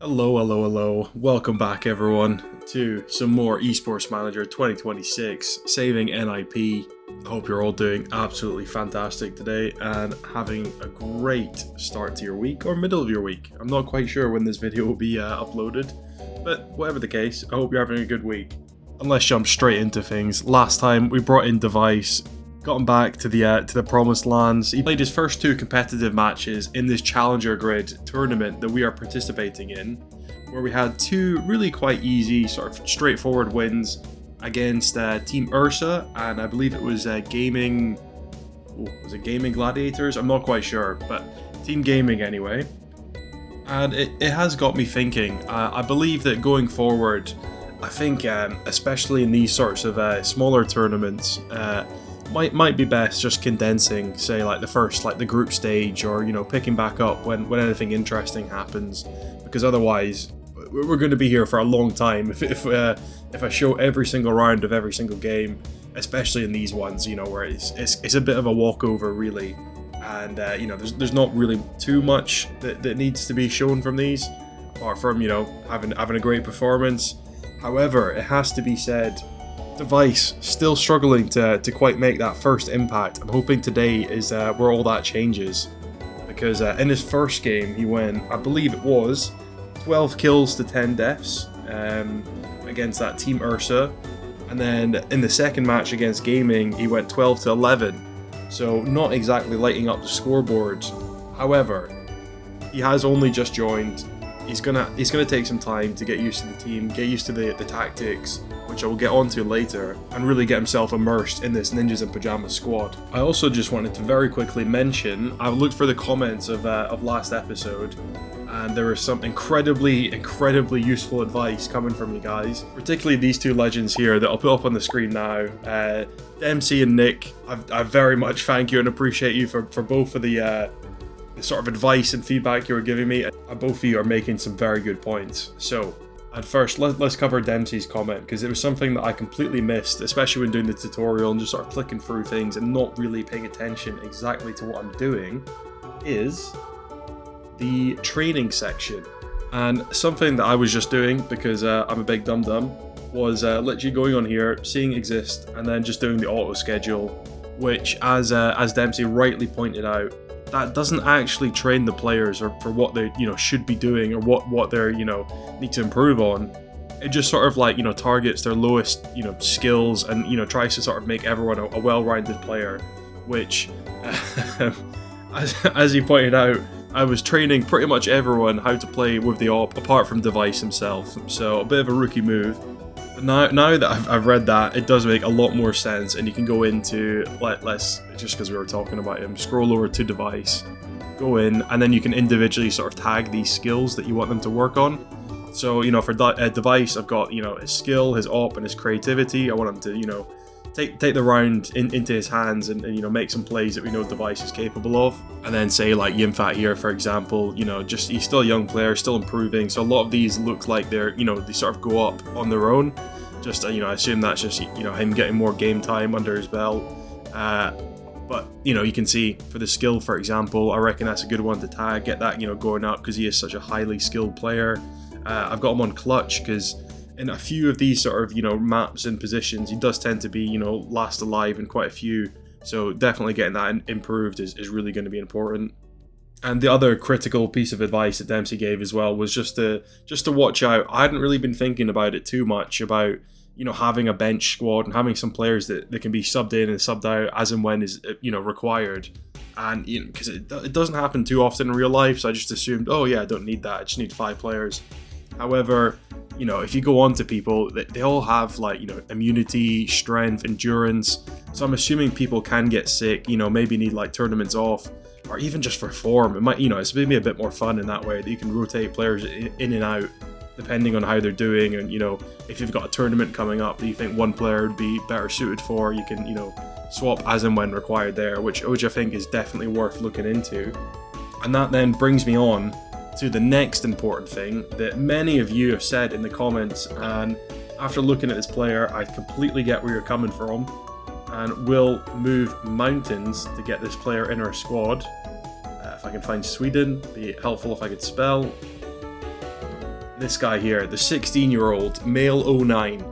Hello, hello, hello. Welcome back, everyone, to some more Esports Manager 2026, saving NIP. I hope you're all doing absolutely fantastic today and having a great start to your week or middle of your week. I'm not quite sure when this video will be uploaded, but whatever the case, I hope you're having a good week. And let's jump straight into things. Last time we brought in Device, got him back to the promised lands. He played his first two competitive matches in this Challenger Grid tournament that we are participating in, where we had two really quite easy, sort of straightforward wins against Team Ursa, and I believe it was Gaming. Was it Gaming Gladiators? I'm not quite sure, but Team Gaming anyway. And it has got me thinking. I believe that going forward, I think especially in these sorts of smaller tournaments, might be best just condensing, say, like the group stage, or picking back up when anything interesting happens, because otherwise we're going to be here for a long time if I show every single round of every single game, especially in these ones, where it's a bit of a walkover really, and there's not really too much that needs to be shown from these, apart from having a great performance. However, it has to be said, Device still struggling to quite make that first impact. I'm hoping today is where all that changes, because in his first game he went, I believe it was 12 kills to 10 deaths against that Team Ursa, and then in the second match against Gaming he went 12 to 11, so not exactly lighting up the scoreboard. However, he has only just joined. He's gonna take some time to get used to the team, get used to the tactics, which I will get onto later, and really get himself immersed in this Ninjas in Pajamas squad. I also just wanted to very quickly mention, I looked for the comments of last episode, and there was some incredibly useful advice coming from you guys, particularly these two legends here that I'll put up on the screen now. Dempsey and Nick, I very much thank you and appreciate you for both of the sort of advice and feedback you were giving me. Both of you are making some very good points. So, at first, let's cover Dempsey's comment, because it was something that I completely missed, especially when doing the tutorial and just sort of clicking through things and not really paying attention exactly to what I'm doing, is the training section. And something that I was just doing, because I'm a big dum-dum, was literally going on here, seeing exist, and then just doing the auto schedule, which, as Dempsey rightly pointed out, that doesn't actually train the players or for what they should be doing or what they're need to improve on. It just sort of targets their lowest skills and tries to sort of make everyone a well-rounded player, which as he pointed out, I was training pretty much everyone how to play with the AWP apart from Device himself, so a bit of a rookie move. Now that I've read that, it does make a lot more sense, and you can go into, let's just because we were talking about him, scroll over to Device, go in, and then you can individually sort of tag these skills that you want them to work on. So, for Device, I've got, his skill, his AWP, and his creativity. I want him to, take the round into his hands and make some plays that we know Device is capable of. And then say like Yimfat here, for example, just he's still a young player, still improving. So a lot of these look like they're, they sort of go up on their own. Just, I assume that's just, him getting more game time under his belt. But, you can see for the skill, for example, I reckon that's a good one to tag, get that, going up, because he is such a highly skilled player. I've got him on clutch because in a few of these sort of, maps and positions, he does tend to be, last alive in quite a few. So definitely getting that improved is really going to be important. And the other critical piece of advice that Dempsey gave as well was just to watch out. I hadn't really been thinking about it too much about, having a bench squad and having some players that can be subbed in and subbed out as and when is, required. And, because it doesn't happen too often in real life, so I just assumed, oh yeah, I don't need that, I just need 5 players. However, if you go on to people, they all have immunity, strength, endurance. So I'm assuming people can get sick, maybe need tournaments off, or even just for form. It might, it's maybe a bit more fun in that way that you can rotate players in and out depending on how they're doing. And, if you've got a tournament coming up that you think one player would be better suited for, you can, swap as and when required there, which I think is definitely worth looking into. And that then brings me on to the next important thing that many of you have said in the comments, and after looking at this player, I completely get where you're coming from, and will move mountains to get this player in our squad. If I can find Sweden, it'd be helpful if I could spell. This guy here, the 16-year-old, male 09.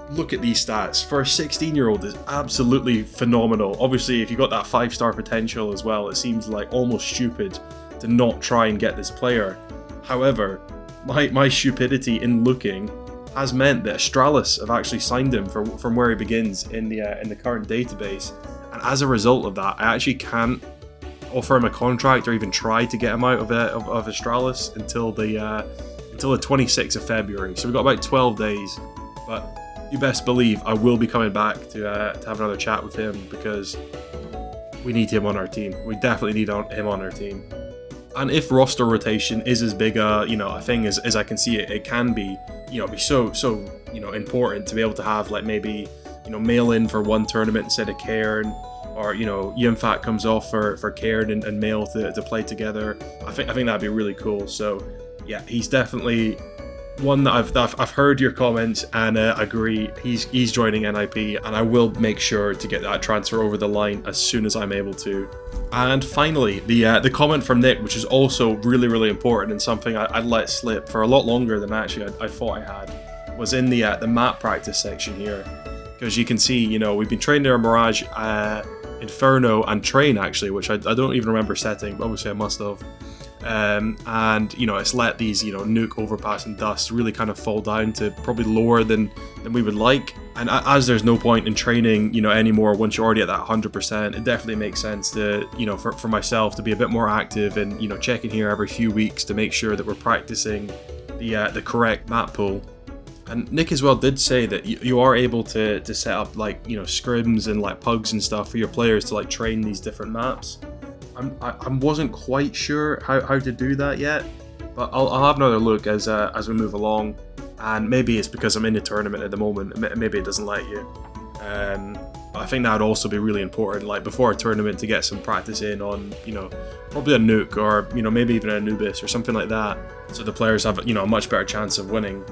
Look at these stats. For a 16-year-old is absolutely phenomenal. Obviously, if you got that 5-star potential as well, it seems like almost stupid to not try and get this player. However, my stupidity in looking has meant that Astralis have actually signed him from where he begins in the current database. And as a result of that, I actually can't offer him a contract or even try to get him out of Astralis until the 26th of February. So we've got about 12 days. But you best believe I will be coming back to have another chat with him, because we need him on our team. We definitely need him on our team. And if roster rotation is as big a thing as I can see it can be, be so important to be able to have like maybe mail in for one tournament instead of Cairn, or Yimfat comes off for Cairn and Mail to play together. I think that'd be really cool. So yeah, he's definitely one that I've heard your comments and agree. He's joining NIP, and I will make sure to get that transfer over the line as soon as I'm able to. And finally, the comment from Nick, which is also really, really important and something I let slip for a lot longer than actually I thought I had, was in the map practice section here. Because you can see, we've been training our Mirage, Inferno, and Train actually, which I don't even remember setting, but obviously I must have. And it's let these Nuke, Overpass, and Dust really kind of fall down to probably lower than we would like. And as there's no point in training anymore once you're already at that 100%, it definitely makes sense to for myself to be a bit more active and checking here every few weeks to make sure that we're practicing the correct map pool. And Nick as well did say that you are able to set up like scrims and like pugs and stuff for your players to like train these different maps. I wasn't quite sure how to do that yet, but I'll have another look as we move along. And maybe it's because I'm in the tournament at the moment. Maybe it doesn't let you. I think that would also be really important, like before a tournament, to get some practice in on probably a Nuke or maybe even an Anubis or something like that, so the players have a much better chance of winning.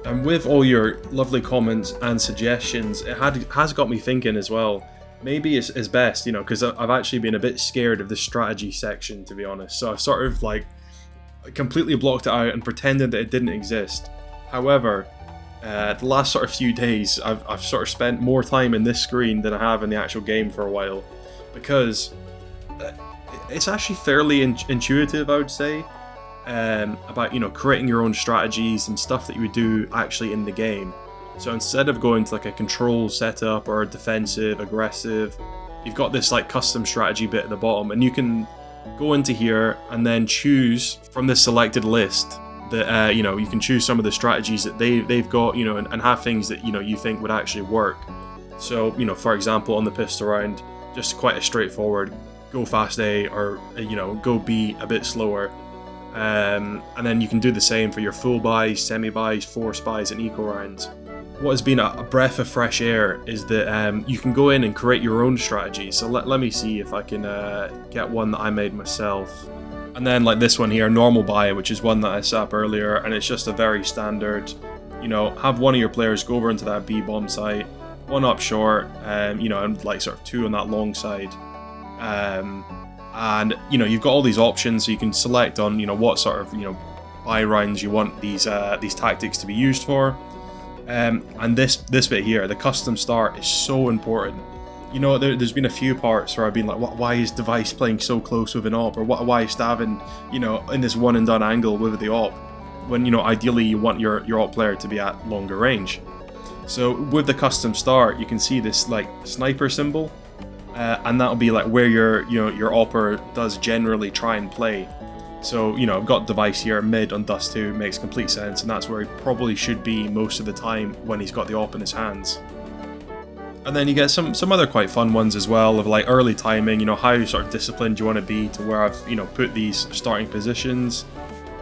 And with all your lovely comments and suggestions, it has got me thinking as well. Maybe it's best, because I've actually been a bit scared of the strategy section, to be honest. So I've sort of like completely blocked it out and pretended that it didn't exist. However, the last sort of few days, I've sort of spent more time in this screen than I have in the actual game for a while, because it's actually fairly intuitive, I would say, about creating your own strategies and stuff that you would do actually in the game. So instead of going to like a control setup or a defensive, aggressive, you've got this like custom strategy bit at the bottom, and you can go into here and then choose from this selected list that you can choose some of the strategies that they've got, and have things that you think would actually work. So for example, on the pistol round, just quite a straightforward go fast A or go B a bit slower. And then you can do the same for your full buys, semi buys, force buys, and eco rounds. What has been a breath of fresh air is that you can go in and create your own strategy. So let me see if I can get one that I made myself. And then like this one here, normal buy, which is one that I set up earlier, and it's just a very standard, have one of your players go over into that B bomb site, one up short, and like sort of two on that long side. And you've got all these options, so you can select on what sort of buy rounds you want these tactics to be used for. And this bit here, the custom start, is so important. There's been a few parts where I've been like, why is Device playing so close with an op, or why is Stavin in this one and done angle with the op, when ideally you want your op player to be at longer range. So with the custom start, you can see this like sniper symbol, and that'll be like where your opper does generally try and play. So I've got Device here mid on Dust 2, makes complete sense, and that's where he probably should be most of the time when he's got the op in his hands. And then you get some other quite fun ones as well, of like early timing, how sort of disciplined you want to be to where I've put these starting positions.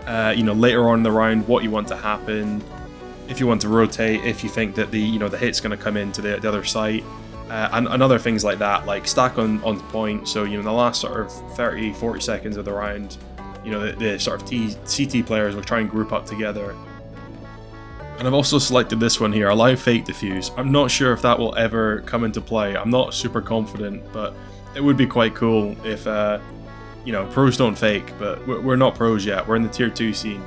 Later on in the round, what you want to happen, if you want to rotate, if you think that the hit's going to come into the other site, and other things like that, like stack on point. So in the last sort of 30-40 seconds of the round, the sort of CT players will try and group up together. And I've also selected this one here, allow fake diffuse. I'm not sure if that will ever come into play. I'm not super confident, but it would be quite cool if pros don't fake, but we're not pros yet. We're in the tier 2 scene.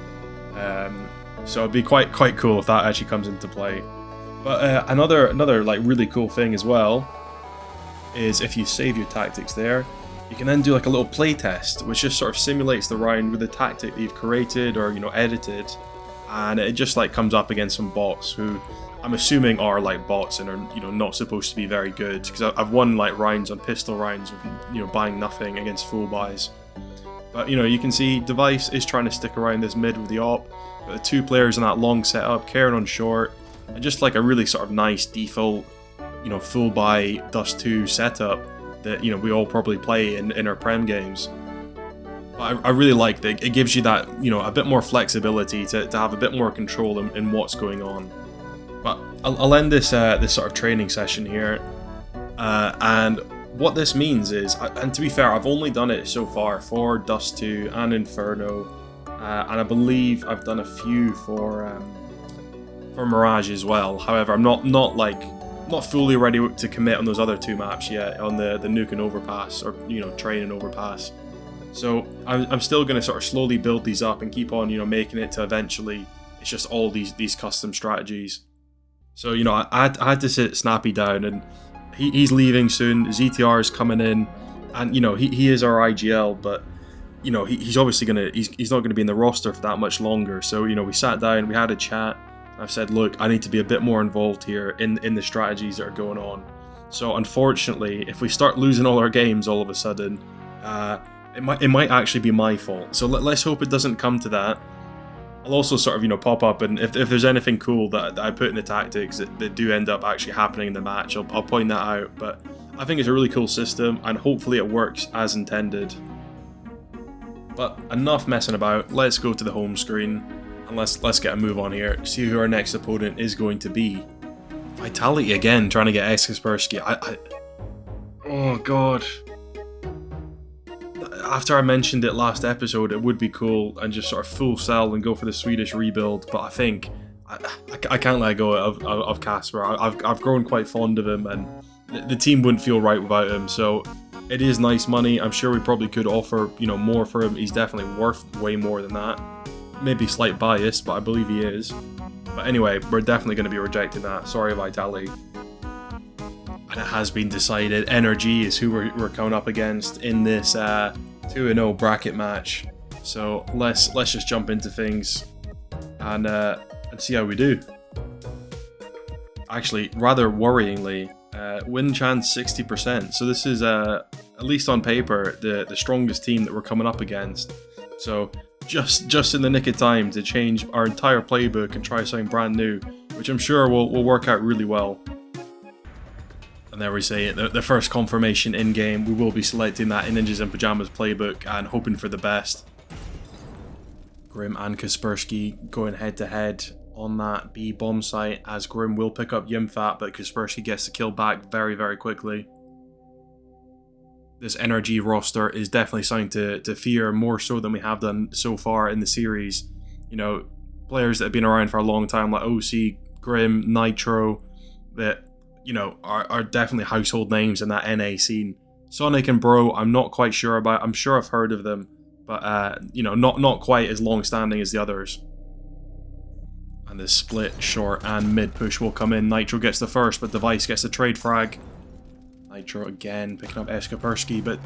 So it'd be quite cool if that actually comes into play. But another like really cool thing as well is if you save your tactics there, you can then do like a little play test, which just sort of simulates the round with the tactic that you've created or edited, and it just like comes up against some bots who I'm assuming are like bots and are not supposed to be very good, because I've won like rounds on pistol rounds with buying nothing against full buys. But you can see Device is trying to stick around this mid with the op. Got the two players in that long setup, Karen on short, and just like a really sort of nice default full buy Dust 2 setup that we all probably play in our Prem games. But I really like that it gives you that a bit more flexibility to have a bit more control in what's going on. But I'll end this this sort of training session here, and what this means is, and to be fair, I've only done it so far for Dust 2 and Inferno, and I believe I've done a few for Mirage as well. However, I'm not fully ready to commit on those other two maps yet, on the Nuke and Overpass, or Train and Overpass. So I'm still going to sort of slowly build these up and keep on making it to eventually it's just all these custom strategies. So I had to sit Snappy down, and he's leaving soon. ZTR is coming in, and he is our IGL, but he's obviously he's not gonna be in the roster for that much longer. So we sat down, we had a chat. I've said, look, I need to be a bit more involved here in the strategies that are going on. So unfortunately, if we start losing all our games all of a sudden, it might actually be my fault. So let's hope it doesn't come to that. I'll also sort of pop up, and if there's anything cool that I put in the tactics that do end up actually happening in the match, I'll point that out. But I think it's a really cool system, and hopefully it works as intended. But enough messing about, let's go to the home screen, and let's get a move on here, see who our next opponent is going to be. Vitality again, trying to get Kaspersky. Oh god. After I mentioned it last episode, it would be cool and just sort of full sell and go for the Swedish rebuild, but I think I can't let go of Casper. I've grown quite fond of him, and the team wouldn't feel right without him. So it is nice money. I'm sure we probably could offer more for him. He's definitely worth way more than that. Maybe slight bias, but I believe he is. But anyway, we're definitely going to be rejecting that. Sorry, Vitality. And it has been decided. NRG is who we're coming up against in this 2-0 bracket match. So let's just jump into things and see how we do. Actually, rather worryingly, win chance 60%. So this is at least on paper the strongest team that we're coming up against. So just in the nick of time to change our entire playbook and try something brand new, which I'm sure will work out really well. And there we see it, the first confirmation in-game. We will be selecting that in Ninjas in Pyjamas playbook and hoping for the best. Grim and Kaspersky going head-to-head on that B bomb site, as Grim will pick up Yimfat, but Kaspersky gets the kill back very, very quickly. This NRG roster is definitely something to fear, more so than we have done so far in the series. Players that have been around for a long time, like OC, Grim, Nitro, that are definitely household names in that NA scene. Sonic and Bro, I'm not quite sure about. I'm sure I've heard of them, but not quite as long-standing as the others. And the split short and mid push will come in. Nitro gets the first, but Device gets the trade frag. Nitro again picking up Kaspersky, but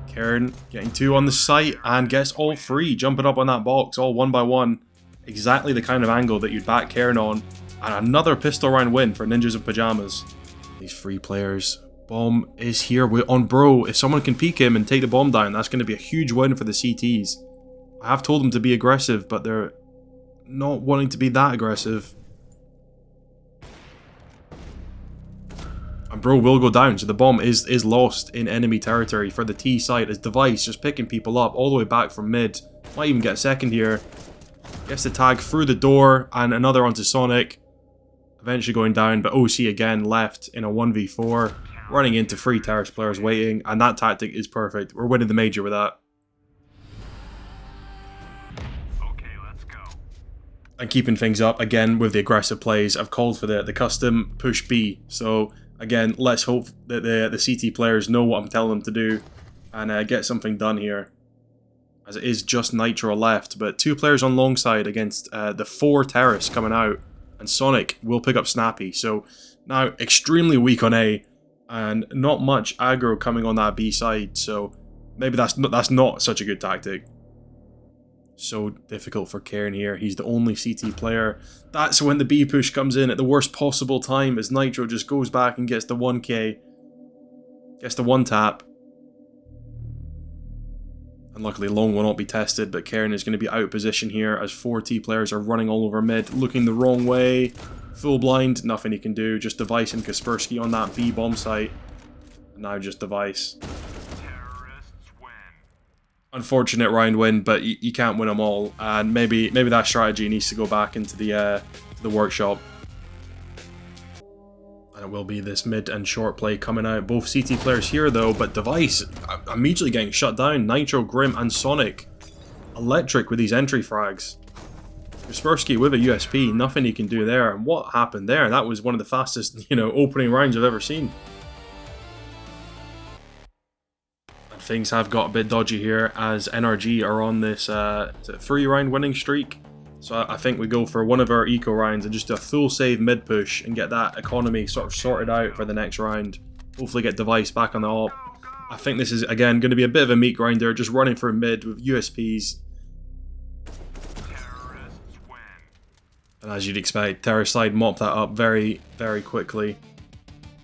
Karen getting two on the site and gets all three, jumping up on that box, all one by one. Exactly the kind of angle that you'd back Karen on. And another pistol round win for Ninjas in Pyjamas. These three players. Bomb is here on Bro. If someone can peek him and take the bomb down, that's going to be a huge win for the CTs. I have told them to be aggressive, but they're not wanting to be that aggressive. And Bro will go down, so the bomb is lost in enemy territory for the T side, as Device just picking people up all the way back from mid. Might even get a second here. Gets the tag through the door, and another onto Sonic. Eventually going down, but OC again left in a 1v4. Running into three terrace players waiting, and that tactic is perfect. We're winning the major with that. Okay, let's go. And keeping things up again with the aggressive plays. I've called for the custom push B. So again, let's hope that the CT players know what I'm telling them to do and get something done here. as it is just Nitro left, but 2 players on long side against the 4 terrorists coming out, and Sonic will pick up Snappy. So now extremely weak on A, and not much aggro coming on that B side, so maybe that's not such a good tactic. So difficult for Cairn here. He's the only CT player. That's when the B push comes in at the worst possible time, as Nitro just goes back and gets the 1k. Gets the 1 tap. And luckily long will not be tested, but Cairn is going to be out of position here as 4 T players are running all over mid, looking the wrong way. Full blind, nothing he can do. Just Device and Kaspersky on that B bomb site. And now just Device. Unfortunate round win, but you can't win them all, and maybe that strategy needs to go back into the workshop. And it will be this mid and short play coming out. Both CT players here though, but Device immediately getting shut down. Nitro, Grim, and Sonic electric with these entry frags. Kaspersky with a USP, nothing he can do there. And what happened there? That was one of the fastest, opening rounds I've ever seen. Things have got a bit dodgy here as NRG are on this 3-round winning streak. So I think we go for one of our eco rounds and just do a full save mid push and get that economy sort of sorted out for the next round. Hopefully get Device back on the op. I think this is again going to be a bit of a meat grinder, just running for mid with USPs. And as you'd expect, Terrorist side mop that up very, very quickly.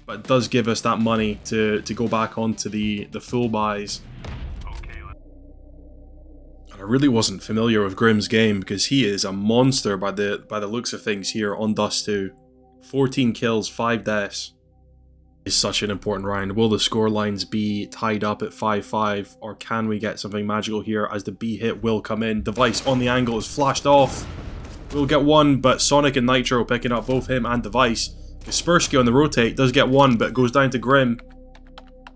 But it does give us that money to go back onto the full buys. And I really wasn't familiar with Grim's game because he is a monster by the looks of things here on Dust 2. 14 kills, 5 deaths. It's such an important round. Will the score lines be tied up at 5-5, or can we get something magical here as the B hit will come in? Device on the angle is flashed off. We'll get 1, but Sonic and Nitro picking up both him and Device. Kaspersky on the rotate does get 1, but goes down to Grim.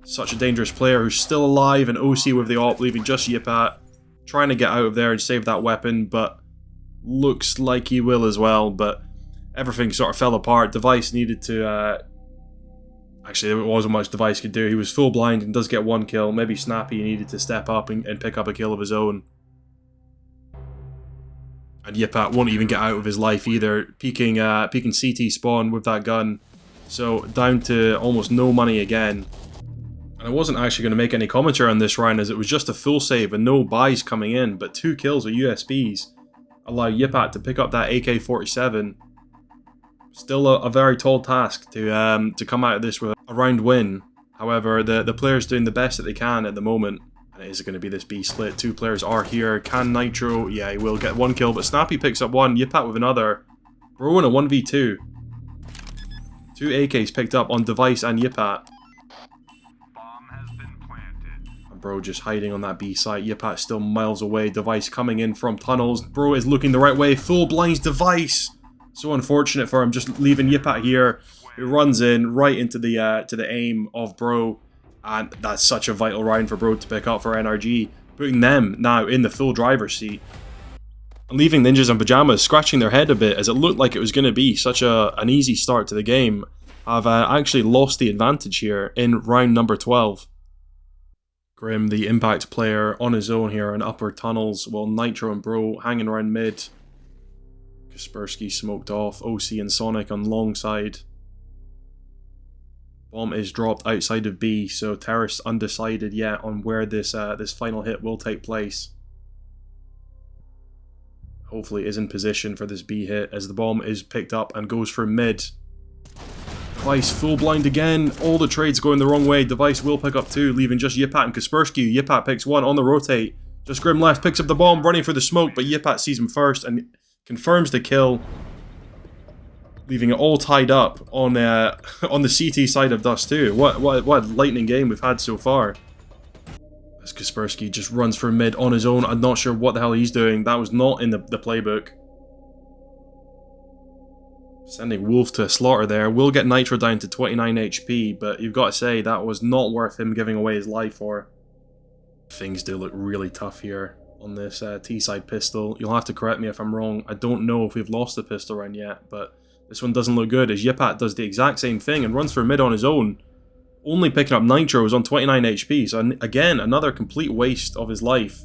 Such a dangerous player who's still alive, and OC with the op, leaving just Yipat. Trying to get out of there and save that weapon, but looks like he will as well. But everything sort of fell apart. Device needed to... Actually, there wasn't much Device could do. He was full blind and does get 1 kill. Maybe Snappy needed to step up and pick up a kill of his own. And Yipat won't even get out of his life either, peeking CT spawn with that gun. So down to almost no money again. And I wasn't actually going to make any commentary on this round as it was just a full save and no buys coming in, but 2 kills with USBs allow Yipat to pick up that AK-47. Still a very tall task to come out of this with a round win. However, the players doing the best that they can at the moment. And it is going to be this B split. 2 players are here. Can Nitro? Yeah, he will get 1 kill, but Snappy picks up 1. Yipat with another. Bro in a 1v2. 2 AKs picked up on Device and Yipat. And Bro just hiding on that B site. Yipat still miles away. Device coming in from tunnels. Bro is looking the right way. Full blinds Device. So unfortunate for him, just leaving Yipat here. Who runs in right into the aim of Bro. And that's such a vital round for Bro to pick up for NRG, putting them now in the full driver's seat. And leaving Ninjas and Pajamas scratching their head a bit as it looked like it was going to be such an easy start to the game. Have actually lost the advantage here in round number 12. Grim, the impact player, on his own here in upper tunnels, while Nitro and Bro hanging around mid. Kaspersky smoked off, OC and Sonic on long side. Bomb is dropped outside of B, so Terrorists undecided yet on where this final hit will take place. Hopefully is in position for this B hit as the bomb is picked up and goes for mid. Device full blind again, all the trades going the wrong way. Device will pick up 2, leaving just Yipat and Kaspersky. Yipat picks 1 on the rotate. Just Grim left, picks up the bomb, running for the smoke, but Yipat sees him first and confirms the kill. Leaving it all tied up on the CT side of Dust 2. What a lightning game we've had so far. As Kaspersky just runs for mid on his own. I'm not sure what the hell he's doing. That was not in the playbook. Sending Wolf to a slaughter there. Will get Nitro down to 29 HP, but you've got to say that was not worth him giving away his life for. Things do look really tough here on this T-side pistol. You'll have to correct me if I'm wrong. I don't know if we've lost the pistol round yet, but this one doesn't look good as Yipat does the exact same thing and runs for mid on his own. Only picking up Nitros on 29 HP, so again, another complete waste of his life.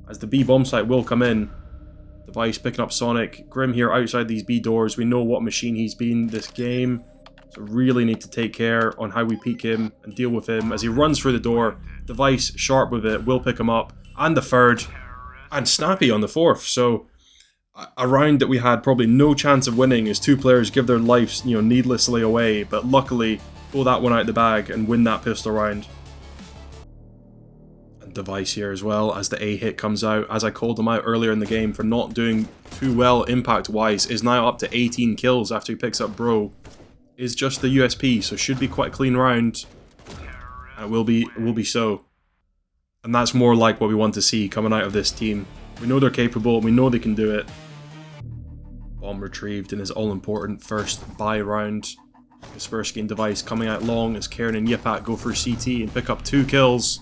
as the B bomb site will come in. Device picking up Sonic. Grim here outside these B doors. We know what machine he's been this game, so really need to take care on how we peek him and deal with him as he runs through the door. Device sharp with it, will pick him up, and the third, and Snappy on the fourth. So a round that we had probably no chance of winning as two players give their lives, needlessly away, but luckily pull that one out the bag and win that pistol round. And Device here as well as the A hit comes out, as I called him out earlier in the game for not doing too well impact wise, is now up to 18 kills after he picks up Bro. Is just the USP, so should be quite a clean round. And it will be so. And that's more like what we want to see coming out of this team. We know they're capable, we know they can do it. Bomb retrieved in his all-important first buy round. Kaspersky and Device coming out long as Karen and Yipat go for CT and pick up 2 kills.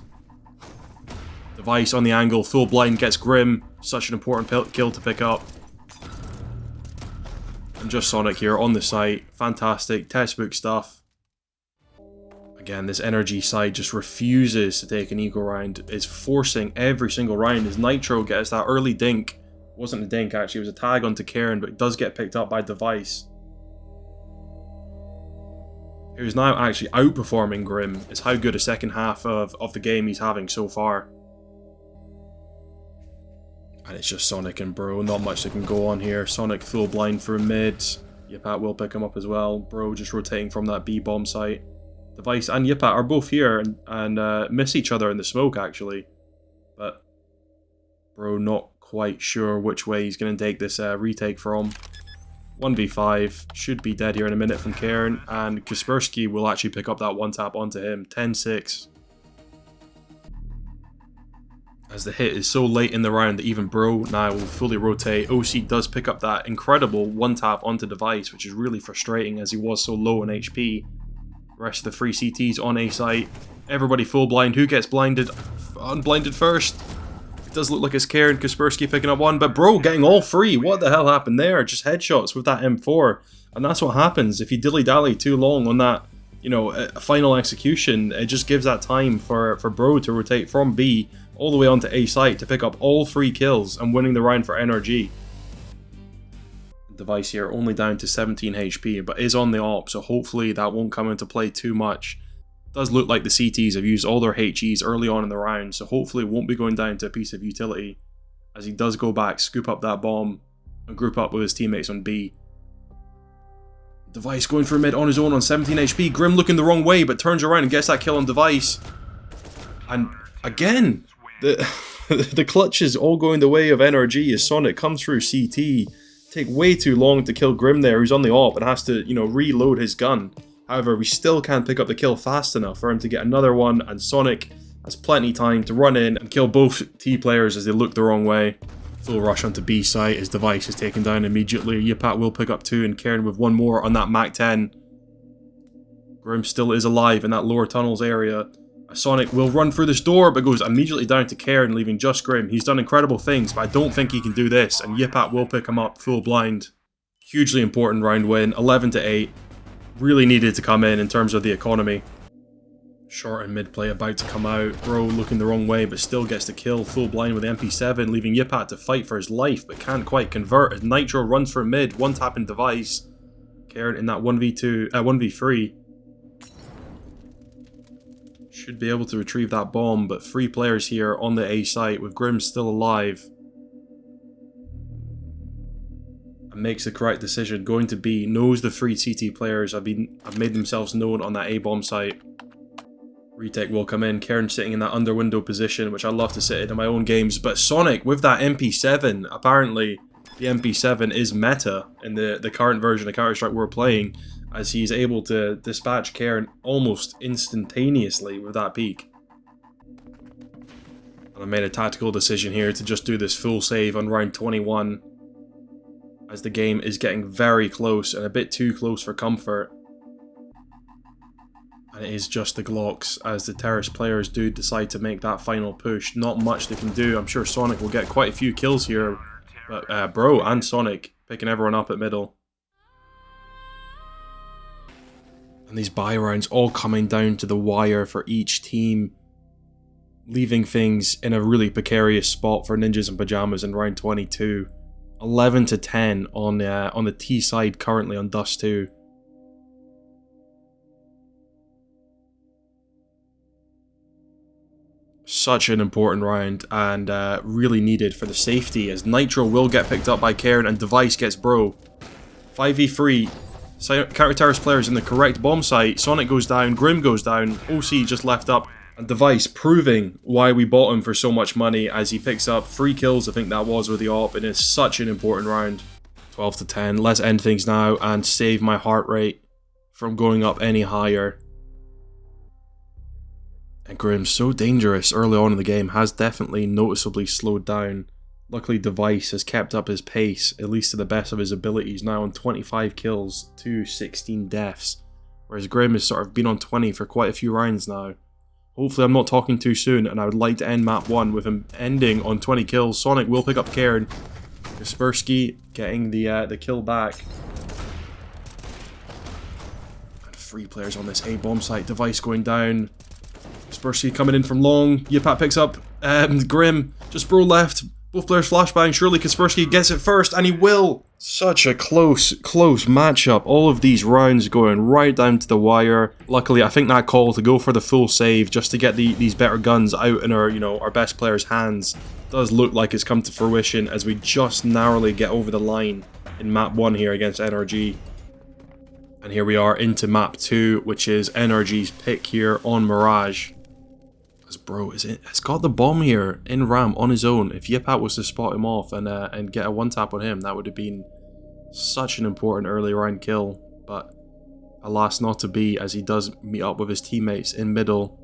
Device on the angle, full blind, gets Grim. Such an important kill to pick up. And just Sonic here on the site. Fantastic, textbook stuff. Again, this energy side just refuses to take an eco round. It's forcing every single round as Nitro gets that early dink. It wasn't a dink actually, it was a tag onto Karen, but it does get picked up by Device. Who's now actually outperforming Grim. Is how good a second half of the game he's having so far. And it's just Sonic and Bro, not much that can go on here. Sonic full blind through mid. Yipat will pick him up as well. Bro just rotating from that B bomb site. Device and Yipat are both here and miss each other in the smoke actually. But Bro not quite sure which way he's going to take this retake from. 1v5, should be dead here in a minute from Karen, and Kaspersky will actually pick up that one tap onto him. 10-6. As the hit is so late in the round that even Bro now will fully rotate. OC does pick up that incredible one tap onto Device, which is really frustrating as he was so low in HP. Rest of the 3 CTs on A site. Everybody full blind. Who gets blinded? Unblinded first. It does look like it's Karen. Kaspersky picking up one, but Bro getting all 3. What the hell happened there? Just headshots with that M4. And that's what happens if you dilly-dally too long on that, a final execution. It just gives that time for Bro to rotate from B all the way onto A site to pick up all 3 kills and winning the round for NRG. Device here only down to 17 HP, but is on the op, so hopefully that won't come into play too much. It does look like the CTs have used all their HEs early on in the round, so hopefully it won't be going down to a piece of utility, as he does go back, scoop up that bomb, and group up with his teammates on B. Device going for mid on his own on 17 HP, Grim looking the wrong way, but turns around and gets that kill on Device. And again, the clutches all going the way of NRG as Sonic comes through CT. Take way too long to kill Grim there, who's on the op and has to, reload his gun. However, we still can't pick up the kill fast enough for him to get another one, and Sonic has plenty time to run in and kill both T players as they look the wrong way. Full rush onto B site, his Device is taken down immediately. Yipat will pick up 2 and Karen with 1 more on that Mac 10. Grim still is alive in that lower tunnels area. Sonic will run through this door, but goes immediately down to Karen, leaving just Grim. He's done incredible things, but I don't think he can do this, and Yipat will pick him up full blind. Hugely important round win, 11-8. Really needed to come in terms of the economy. Short and mid play about to come out. Bro looking the wrong way, but still gets the kill full blind with MP7, leaving Yipat to fight for his life, but can't quite convert as Nitro runs for mid, one tap in Device. Karen in that 1v3. Should be able to retrieve that bomb, but 3 players here on the A site with Grim still alive. And makes the correct decision, going to B, knows the 3 CT players have made themselves known on that A bomb site. Retake will come in, Karen sitting in that under window position, which I love to sit in my own games, but Sonic with that MP7, apparently the MP7 is meta in the current version of Counter-Strike we're playing, as he's able to dispatch Karen almost instantaneously with that peak. And I made a tactical decision here to just do this full save on round 21, as the game is getting very close and a bit too close for comfort. And it is just the Glocks, as the Terrace players do decide to make that final push. Not much they can do. I'm sure Sonic will get quite a few kills here, but Bro and Sonic picking everyone up at middle. And these buy rounds all coming down to the wire for each team. leaving things in a really precarious spot for Ninjas in Pajamas in round 22. 11 to 10 on the T side currently on Dust 2. Such an important round and really needed for the safety, as Nitro will get picked up by Karen and Device gets Bro. 5v3, counter-terrorist players in the correct bomb site. Sonic goes down, Grim goes down, OC just left up, and Device proving why we bought him for so much money as he picks up 3 kills, I think that was with the AWP, and it's such an important round. 12 to 10, let's end things now and save my heart rate from going up any higher. And Grim's so dangerous early on in the game, has definitely noticeably slowed down. Luckily Device has kept up his pace, at least to the best of his abilities, now on 25 kills to 16 deaths. Whereas Grim has sort of been on 20 for quite a few rounds now. Hopefully I'm not talking too soon, and I would like to end map 1 with him ending on 20 kills. Sonic will pick up Cairn. Kaspersky getting the kill back. And 3 players on this A bomb site. Device going down. Kaspersky coming in from long. Yipat picks up Grim. Just Bro left. Both players flashbang. Surely Kaspersky gets it first, and he will. Such a close matchup. All of these rounds going right down to the wire. Luckily, I think that call to go for the full save just to get these better guns out in our, our best players' hands does look like it's come to fruition as we just narrowly get over the line in map 1 here against NRG. And here we are into map 2, which is NRG's pick here on Mirage. As Bro has got the bomb here in Ram on his own. If Yipat was to spot him off and get a one-tap on him, that would have been such an important early round kill. But alas, not to be, as he does meet up with his teammates in middle.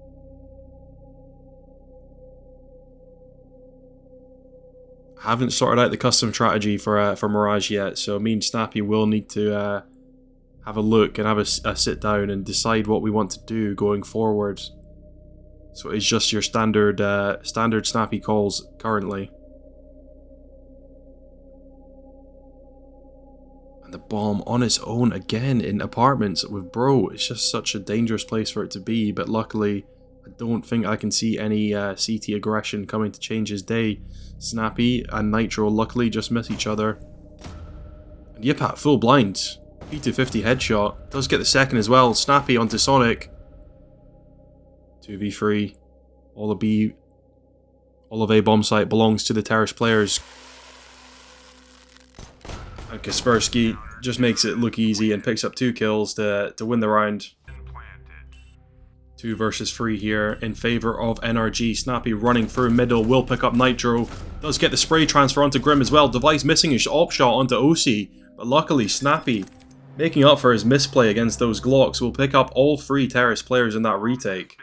I haven't sorted out the custom strategy for Mirage yet, so me and Snappy will need to have a look and have a sit down and decide what we want to do going forward. So it's just your standard Snappy calls currently. And the bomb on its own again in apartments with Bro. It's just such a dangerous place for it to be, but luckily I don't think I can see any CT aggression coming to change his day. Snappy and Nitro luckily just miss each other. And Yipat full blind. P250 headshot. Does get the second as well. Snappy onto Sonic. 2v3. All of A bomb site belongs to the terrorist players. And Kaspersky just makes it look easy and picks up 2 kills to win the round. 2 versus 3 here in favor of NRG. Snappy running through middle, will pick up Nitro. Does get the spray transfer onto Grim as well. Device missing his op shot onto OC. But luckily Snappy, making up for his misplay against those Glocks, will pick up all 3 terrorist players in that retake.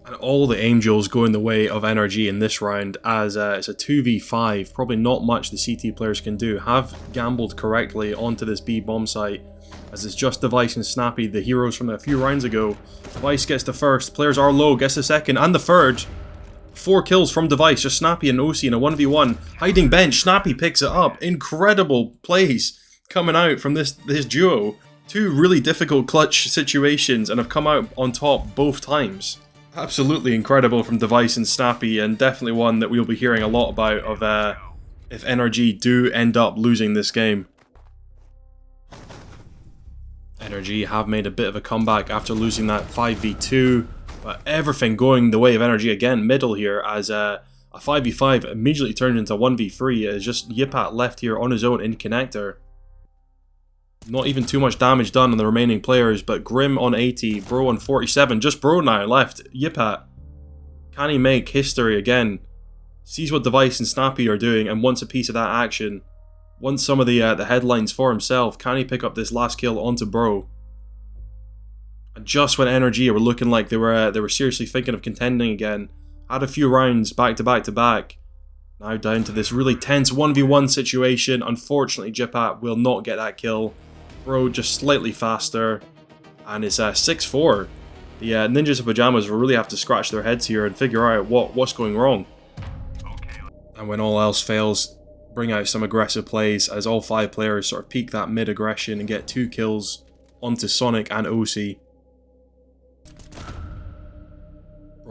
And all the Angels go in the way of NRG in this round, as it's a 2v5, probably not much the CT players can do. Have gambled correctly onto this B bomb site, as it's just Device and Snappy, the heroes from a few rounds ago. Device gets the first, players are low, gets the second, and the third. 4 kills from Device, just Snappy and OC in a 1v1. Hiding bench, Snappy picks it up. Incredible plays coming out from this duo. 2 really difficult clutch situations and have come out on top both times. Absolutely incredible from Device and Snappy, and definitely one that we'll be hearing a lot about of if NRG do end up losing this game. NRG have made a bit of a comeback after losing that 5v2, but everything going the way of NRG again, middle here, as a 5v5 immediately turned into 1v3. It's just Yipat left here on his own in connector. Not even too much damage done on the remaining players, but Grim on 80, Bro on 47, just Bro now left. Yipat, can he make history again? Sees what Device and Snappy are doing and wants a piece of that action. Wants some of the headlines for himself. Can he pick up this last kill onto Bro? And just when NRG were looking like they were seriously thinking of contending again, had a few rounds back to back to back. Now down to this really tense 1v1 situation. Unfortunately, Yipat will not get that kill. Bro just slightly faster, and it's 6-4. The Ninjas in Pajamas will really have to scratch their heads here and figure out what's going wrong. And when all else fails, bring out some aggressive plays as all 5 players sort of peak that mid aggression and get 2 kills onto Sonic and OC.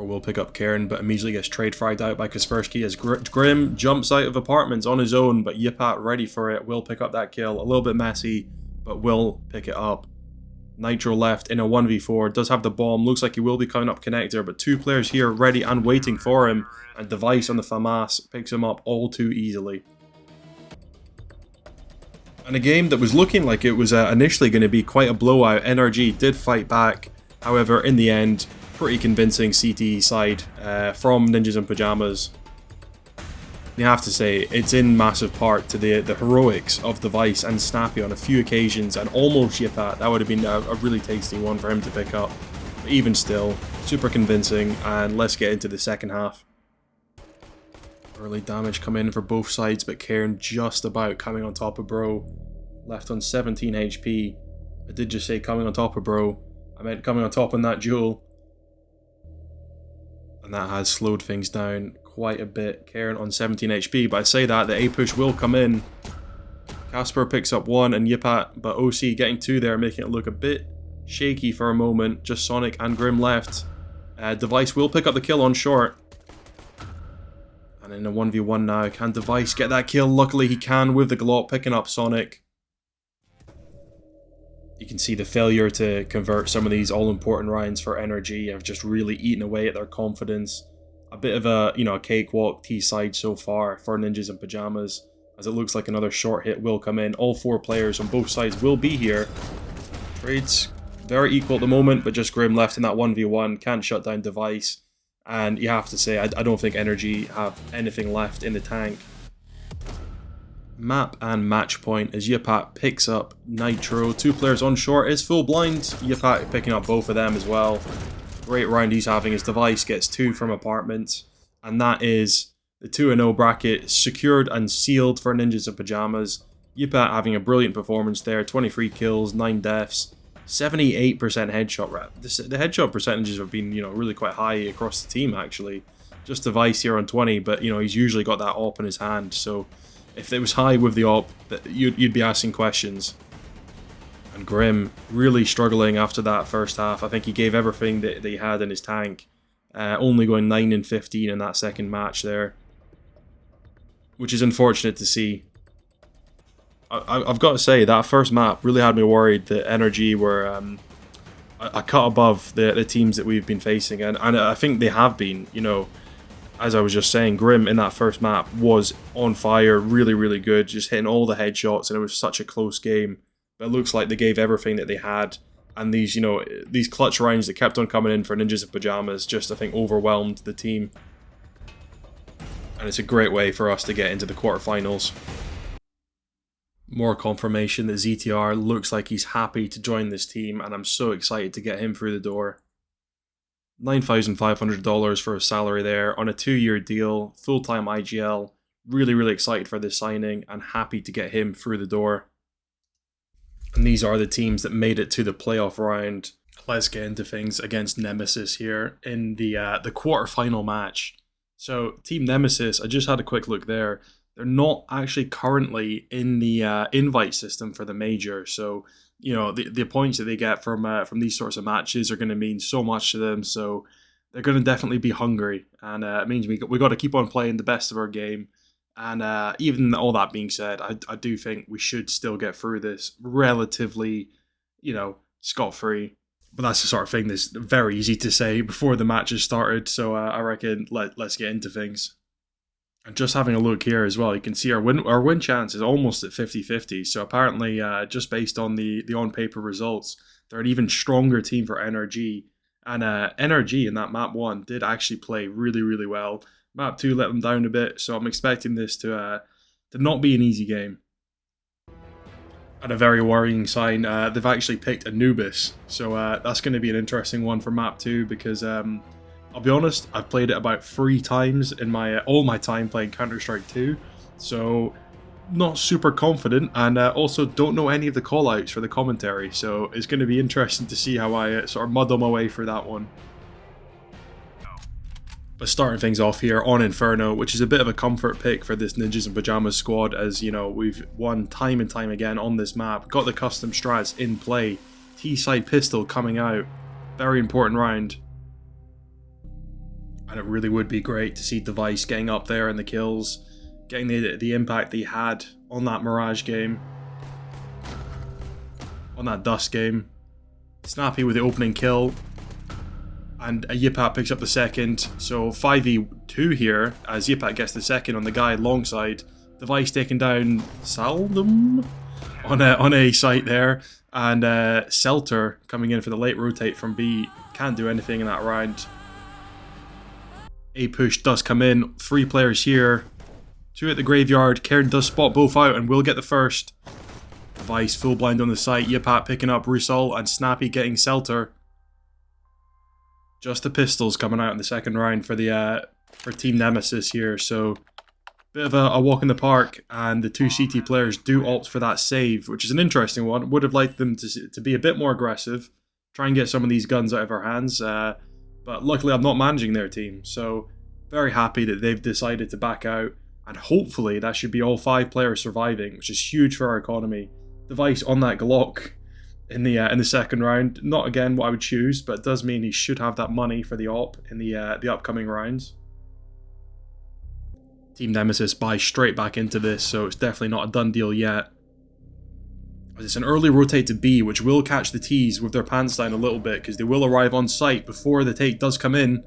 Or will pick up Karen, but immediately gets trade fragged out by Kaspersky as Grim jumps out of apartments on his own, but Yipat ready for it, will pick up that kill. A little bit messy, but will pick it up. Nitro left in a 1v4, does have the bomb, looks like he will be coming up connector, but 2 players here ready and waiting for him, and Device on the FAMAS picks him up all too easily. And a game that was looking like it was initially going to be quite a blowout. NRG did fight back, however in the end, pretty convincing CTE side from Ninjas in Pajamas. You have to say, it's in massive part to the heroics of Device and Snappy on a few occasions, and almost Yipat. That would have been a really tasty one for him to pick up. But even still, super convincing, and let's get into the second half. Early damage come in for both sides, but Cairn just about coming on top of Bro. Left on 17 HP. I did just say coming on top of Bro. I meant coming on top on that duel. And that has slowed things down quite a bit. Cairn on 17 HP, but I say that the A push will come in. Casper picks up 1 and Yipat, but OC getting 2 there, making it look a bit shaky for a moment. Just Sonic and Grim left. Device will pick up the kill on short. And in a 1v1 now, can Device get that kill? Luckily he can with the Glop, picking up Sonic. You can see the failure to convert some of these all-important rounds for NRG have just really eaten away at their confidence. A bit of a, a cakewalk T-side so far for Ninjas in Pajamas, as it looks like another short hit will come in. All 4 players on both sides will be here. Trades very equal at the moment, but just Grim left in that 1v1, can't shut down Device. And you have to say, I don't think NRG have anything left in the tank. Map and match point as Yipat picks up Nitro. 2 players on short is full blind. Yipat picking up both of them as well. Great round he's having as Device gets 2 from apartments. And that is the 2-0 bracket secured and sealed for Ninjas in Pajamas. Yipat having a brilliant performance there. 23 kills, 9 deaths, 78% headshot rate. The headshot percentages have been, really quite high across the team actually. Just Device here on 20, but he's usually got that AWP in his hand, so if it was high with the AWP, you'd be asking questions. And Grim really struggling after that first half. I think he gave everything that he had in his tank. Only going 9 and 15 in that second match there, which is unfortunate to see. I've got to say, that first map really had me worried that NRG were a cut above the teams that we've been facing, and I think they have been, as I was just saying. Grim in that first map was on fire, really, really good, just hitting all the headshots, and it was such a close game. But it looks like they gave everything that they had, and these, these clutch rounds that kept on coming in for Ninjas in Pajamas just, I think, overwhelmed the team. And it's a great way for us to get into the quarterfinals. More confirmation that ZTR looks like he's happy to join this team, and I'm so excited to get him through the door. $9,500 for a salary there on a 2-year deal, full-time IGL. Really, really excited for this signing and happy to get him through the door. And these are the teams that made it to the playoff round. Let's get into things against Nemesis here in the quarterfinal match. So Team Nemesis, I just had a quick look there. They're not actually currently in the invite system for the major, so the points that they get from these sorts of matches are going to mean so much to them. So they're going to definitely be hungry, and it means we got to keep on playing the best of our game. And even all that being said, I do think we should still get through this relatively, scot-free. But that's the sort of thing that's very easy to say before the match has started. So I reckon let's get into things. And just having a look here as well, you can see our win chance is almost at 50-50. So apparently, just based on the on-paper results, they're an even stronger team for NRG. And NRG in that map 1 did actually play really, really well. Map 2 let them down a bit, so I'm expecting this to not be an easy game. And a very worrying sign, they've actually picked Anubis. So that's going to be an interesting one for map 2 because... I'll be honest, I've played it about 3 times in all my time playing Counter-Strike 2, so not super confident, and also don't know any of the callouts for the commentary, so it's going to be interesting to see how I sort of muddle my way through that one. But starting things off here on Inferno, which is a bit of a comfort pick for this Ninjas in Pajamas squad, as we've won time and time again on this map, got the custom strats in play, T-side pistol coming out, very important round. And it really would be great to see Device getting up there in the kills, getting the impact that he had on that Mirage game, on that Dust game. Snappy with the opening kill, and Yipat picks up the second. So 5v2 here, as Yipat gets the second on the guy alongside. Device taking down Saldum on a site there, and Selter coming in for the late rotate from B. Can't do anything in that round. A push does come in. 3 players here. 2 at the graveyard. Karen does spot both out and will get the first. Device full blind on the site. Yipat picking up Rusol and Snappy getting Selter. Just the pistols coming out in the second round for the for Team Nemesis here. So bit of a walk in the park, and the 2 CT players do opt for that save, which is an interesting one. Would have liked them to be a bit more aggressive, try and get some of these guns out of our hands. But luckily I'm not managing their team, so very happy that they've decided to back out, and hopefully that should be all 5 players surviving, which is huge for our economy. Device on that Glock in the second round. Not again what I would choose, but it does mean he should have that money for the op in the upcoming rounds. Team Nemesis buy straight back into this, so it's definitely not a done deal yet. It's an early rotate to B, which will catch the T's with their pants down a little bit, because they will arrive on site before the take does come in.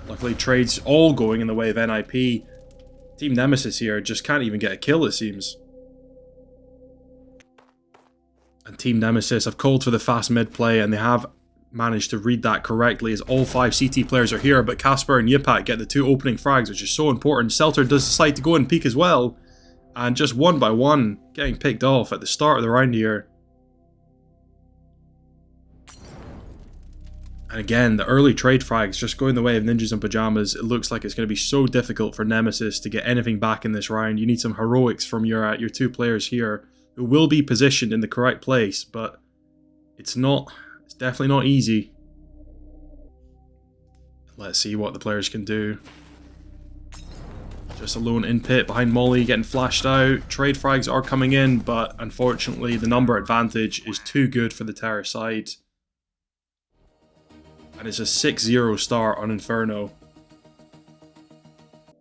Luckily, trades all going in the way of NIP. Team Nemesis here just can't even get a kill, it seems. And Team Nemesis have called for the fast mid play, and they have managed to read that correctly, as all 5 CT players are here, but Casper and Yipat get the 2 opening frags, which is so important. Selter does decide to go and peek as well, and just one by one getting picked off at the start of the round here. And again, the early trade frags just going the way of Ninjas in Pajamas. It looks like it's going to be so difficult for Nemesis to get anything back in this round. You need some heroics from your 2 players here, who will be positioned in the correct place, but it's definitely not easy. Let's see what the players can do. Just alone in pit behind Molly, getting flashed out. Trade frags are coming in, but unfortunately the number advantage is too good for the Terror side. And it's a 6-0 start on Inferno.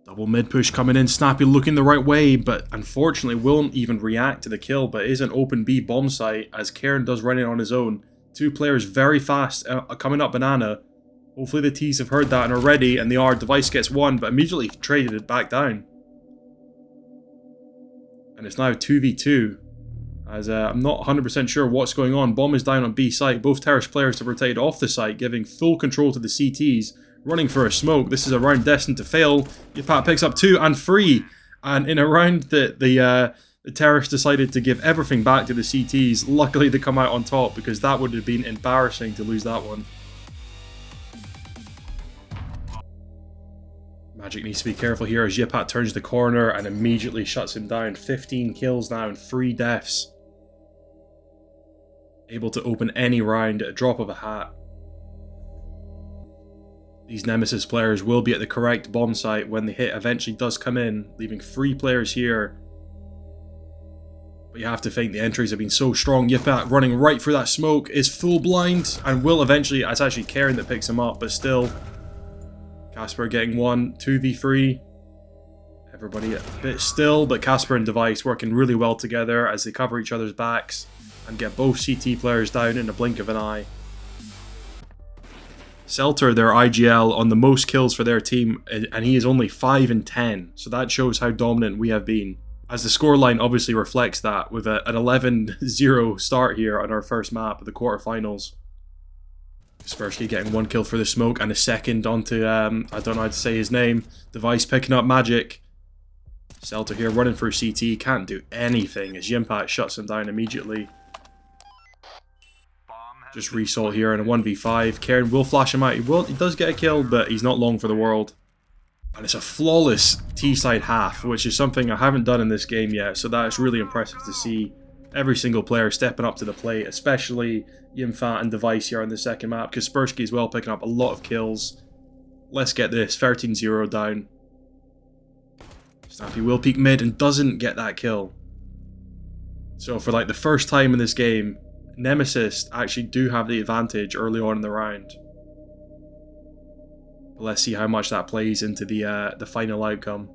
Double mid push coming in. Snappy looking the right way, but unfortunately won't even react to the kill, but is an open B bomb site as Karen does run in on his own. 2 players very fast coming up banana. Hopefully the T's have heard that and are ready, and the R Device gets 1, but immediately traded it back down. And it's now 2v2, as I'm not 100% sure what's going on. Bomb is down on B site. Both Terrace players have rotated off the site, giving full control to the CTs, running for a smoke. This is a round destined to fail. Yipat picks up 2 and 3, and in a round that the terrorists decided to give everything back to the CTs. Luckily they come out on top, because that would have been embarrassing to lose that one. Magic needs to be careful here as Yipat turns the corner and immediately shuts him down. 15 kills now and 3 deaths. Able to open any round at a drop of a hat. These Nemesis players will be at the correct bomb site when the hit eventually does come in, leaving 3 players here. But you have to think the entries have been so strong. Yipat running right through that smoke is full blind and will eventually... It's actually Karen that picks him up, but still. Casper getting 1, 2v3. Everybody a bit still, but Casper and Device working really well together as they cover each other's backs and get both CT players down in a blink of an eye. Selter, their IGL, on the most kills for their team, and he is only 5 and 10, so that shows how dominant we have been. As the scoreline obviously reflects that, with an 11-0 start here on our first map of the quarterfinals. Kaspersky getting 1 kill for the smoke and a second onto, I don't know how to say his name. Device picking up Magic. Selter here running for CT, can't do anything as Yipat shuts him down immediately. Just Resol here in a 1v5. Karen will flash him out. He does get a kill, but he's not long for the world. And it's a flawless T-side half, which is something I haven't done in this game yet, so that is really impressive to see. Every single player stepping up to the plate, especially Yipat and Device here on the second map. Kaspersky as well picking up a lot of kills. Let's get this, 13-0 down. Snappy will peek mid and doesn't get that kill. So for like the first time in this game, Nemesis actually do have the advantage early on in the round. But let's see how much that plays into the final outcome.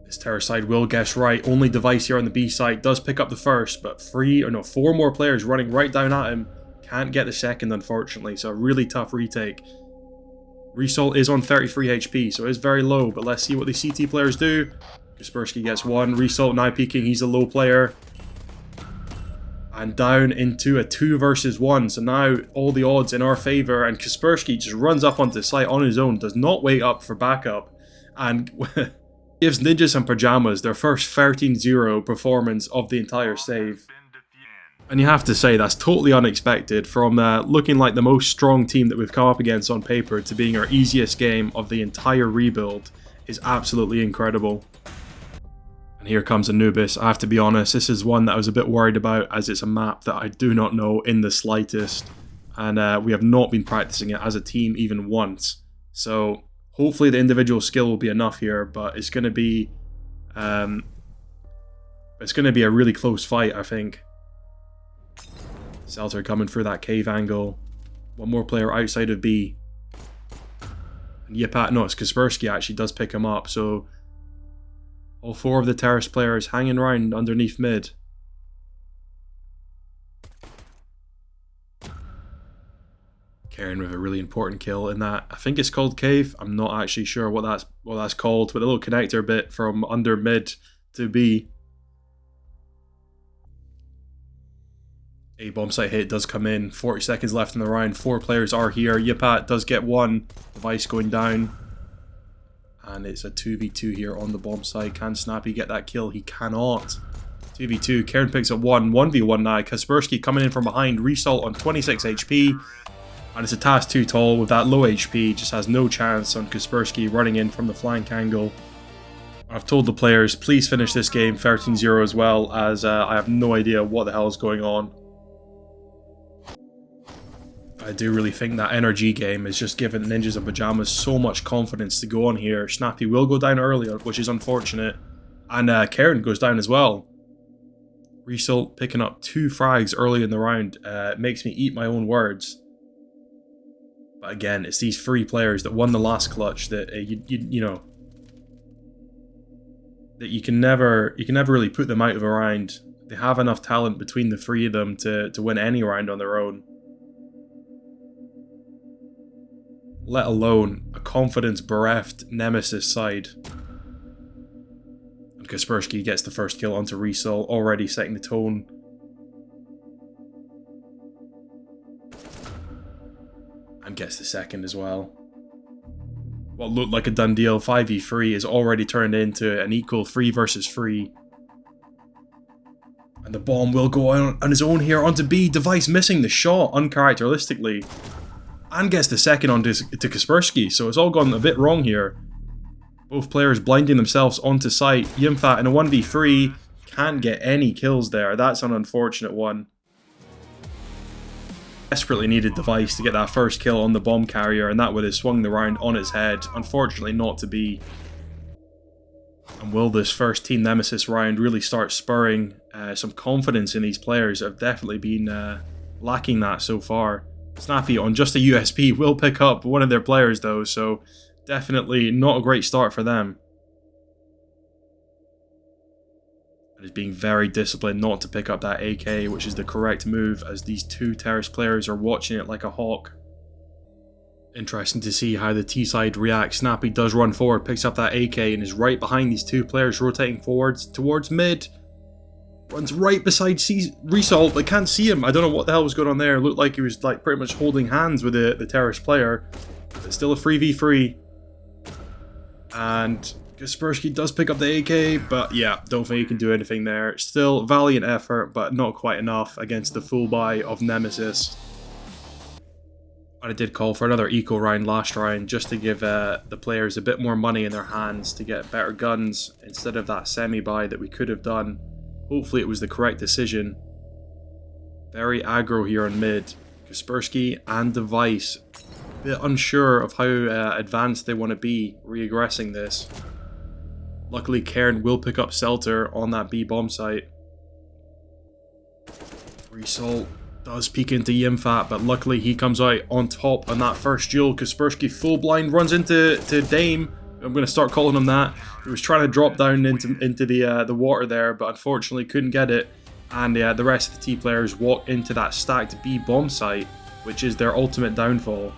This terror side will guess right. Only device here on the B side does pick up the first, but 4 more players running right down at him. Can't get the second, unfortunately, so a really tough retake. Result is on 33 HP, so it is very low, but let's see what the CT players do. Kaspersky gets one. Result now peeking, he's a low player. And down into a 2 versus 1, so now all the odds in our favour, and Kaspersky just runs up onto the site on his own, does not wait up for backup, and gives Ninjas and Pajamas their first 13-0 performance of the entire save. And you have to say, that's totally unexpected, from looking like the most strong team that we've come up against on paper to being our easiest game of the entire rebuild is absolutely incredible. And here comes Anubis. I have to be honest, this is one that I was a bit worried about, as it's a map that I do not know in the slightest. And we have not been practicing it as a team even once. So hopefully the individual skill will be enough here, but it's going to be a really close fight, I think. Selter coming through that cave angle. One more player outside of B. And Yipat, no, it's Kaspersky actually does pick him up, so all 4 of the terrace players hanging around underneath mid. Karen with a really important kill in that. I think it's called cave. I'm not actually sure what that's called, but a little connector bit from under mid to B. A bomb site hit does come in. 40 seconds left in the round. 4 players are here. Yipat does get one. Device going down. And it's a 2v2 here on the bomb site. Can Snappy get that kill? He cannot. 2v2. Karen picks up 1v1 now. Kaspersky coming in from behind. Result on 26 HP. And it's a task too tall with that low HP. Just has no chance on Kaspersky running in from the flank angle. I've told the players, please finish this game 13-0 as well, as I have no idea what the hell is going on. I do really think that NRG game has just given Ninjas and Pajamas so much confidence to go on here. Snappy will go down early, which is unfortunate. And Karen goes down as well. Result picking up 2 frags early in the round. Makes me eat my own words. But again, it's these 3 players that won the last clutch that you know, that you can never really put them out of a round. They have enough talent between the 3 of them to win any round on their own. Let alone a confidence-bereft Nemesis side. And Kaspersky gets the first kill onto Resol, already setting the tone. And gets the second as well. What looked like a done deal, 5v3, is already turned into an equal 3 versus 3. And the bomb will go on his own here onto B. Device missing the shot uncharacteristically. And gets the second onto Kaspersky, so it's all gone a bit wrong here. Both players blinding themselves onto site. Yimfat in a 1v3 can't get any kills there. That's an unfortunate one. Desperately needed Device to get that first kill on the bomb carrier, and that would have swung the round on its head. Unfortunately not to be. And will this first Team Nemesis round really start spurring some confidence in these players that have definitely been lacking that so far. Snappy on just a USP will pick up one of their players though, so definitely not a great start for them. It is being very disciplined not to pick up that AK, which is the correct move, as these 2 terrace players are watching it like a hawk. Interesting to see how the T side reacts. Snappy does run forward, picks up that AK, and is right behind these 2 players rotating forwards towards mid. Runs right beside Result, but can't see him. I don't know what the hell was going on there. It looked like he was like pretty much holding hands with the terrace player. But still a 3v3. And Kaspersky does pick up the AK, but yeah, don't think he can do anything there. Still valiant effort, but not quite enough against the full buy of Nemesis. And I did call for another eco round last round, just to give the players a bit more money in their hands to get better guns instead of that semi-buy that we could have done. Hopefully it was the correct decision. Very aggro here on mid. Kaspersky and Device. A bit unsure of how advanced they want to be reaggressing this. Luckily Cairn will pick up Selter on that B bomb site. Result does peek into Yimfat, but luckily he comes out on top on that first duel. Kaspersky full blind runs into Dame. I'm going to start calling him that. He was trying to drop down into the water there, but unfortunately couldn't get it. And the rest of the T players walk into that stacked B bomb site, which is their ultimate downfall.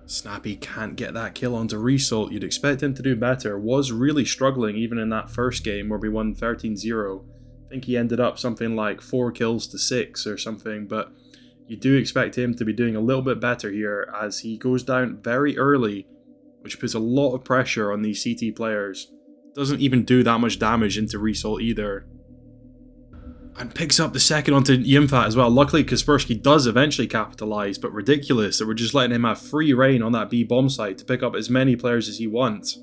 Snappy can't get that kill onto Result. You'd expect him to do better. Was really struggling even in that first game where we won 13-0. I think he ended up something like 4 kills to 6 or something, but you do expect him to be doing a little bit better here as he goes down very early, which puts a lot of pressure on these CT players. Doesn't even do that much damage into Result either. And picks up the second onto Yimfat as well. Luckily, Kaspersky does eventually capitalize, but ridiculous that we're just letting him have free reign on that B bomb site to pick up as many players as he wants.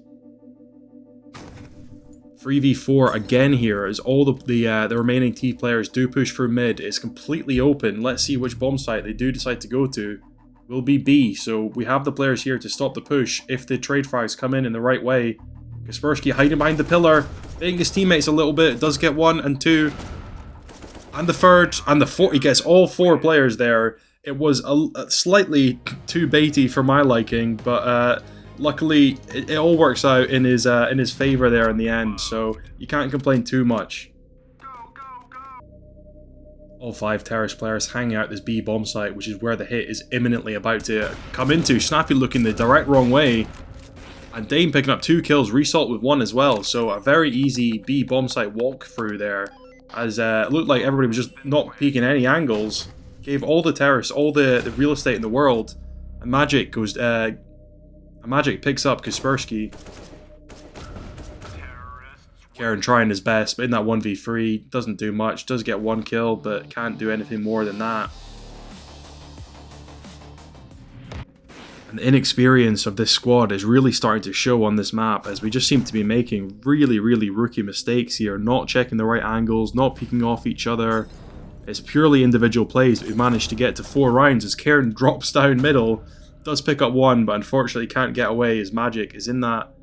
3v4 again here as all the remaining T players do push through mid. It's completely open. Let's see which bomb site they do decide to go to. Will be B, so we have the players here to stop the push if the trade frags come in the right way. Kaspersky hiding behind the pillar, beating his teammates a little bit, does get 1 and 2. And the third, and the fourth, he gets all 4 players there. It was a slightly too baity for my liking, but luckily it all works out in his favor there in the end, so you can't complain too much. All 5 terrace players hanging out this B bomb site, which is where the hit is imminently about to come into. Snappy looking the direct wrong way, and Dame picking up 2 kills, Result with 1 as well, so a very easy B bomb site walkthrough there. As it looked like everybody was just not peeking any angles. Gave all the terrace, all the real estate in the world. And Magic goes, Magic picks up Kaspersky. Karen trying his best, but in that 1v3, doesn't do much. Does get 1 kill, but can't do anything more than that. And the inexperience of this squad is really starting to show on this map, as we just seem to be making really rookie mistakes here. Not checking the right angles, not peeking off each other. It's purely individual plays that we've managed to get to 4 rounds as Karen drops down middle. Does pick up 1, but unfortunately can't get away as Magic is in that.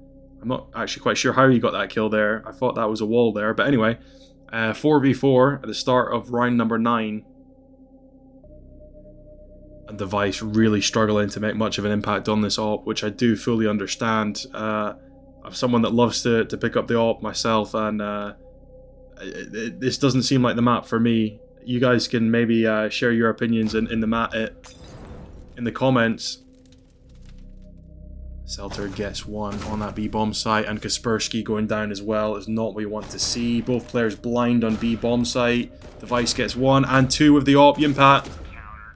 I'm not actually quite sure how he got that kill there. I thought that was a wall there, but anyway. 4v4 at the start of round number 9. And Device really struggling to make much of an impact on this AWP, which I do fully understand. I'm someone that loves to pick up the AWP myself, and this doesn't seem like the map for me. You guys can maybe share your opinions in the comments. Selter gets 1 on that B bomb site, and Kaspersky going down as well is not what we want to see. Both players blind on B bomb site. Device gets 1 and 2 with the AWP. Yimpat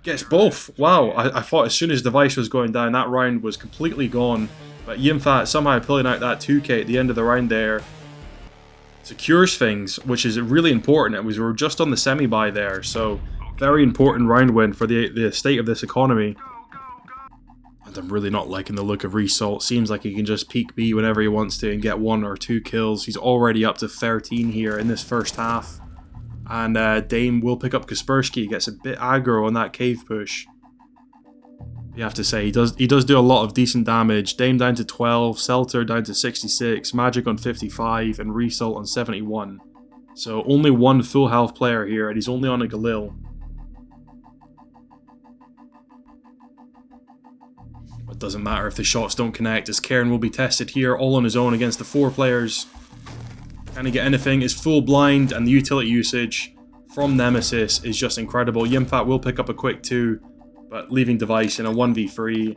gets both. Wow, I thought as soon as Device was going down, that round was completely gone. But Yimfat somehow pulling out that 2k at the end of the round there secures things, which is really important. We were just on the semi-buy there, so very important round win for the state of this economy. And I'm really not liking the look of Result. Seems like he can just peek B whenever he wants to and get 1 or 2 kills. He's already up to 13 here in this first half. And Dame will pick up Kaspersky. Gets a bit aggro on that cave push. You have to say, he does do a lot of decent damage. Dame down to 12, Selter down to 66, Magic on 55, and Result on 71. So only 1 full health player here, and he's only on a Galil. It doesn't matter if the shots don't connect, as Karen will be tested here all on his own against the 4 players. Can he get anything? Is full blind, and the utility usage from Nemesis is just incredible. Yimfat will pick up a quick 2, but leaving Device in a 1v3.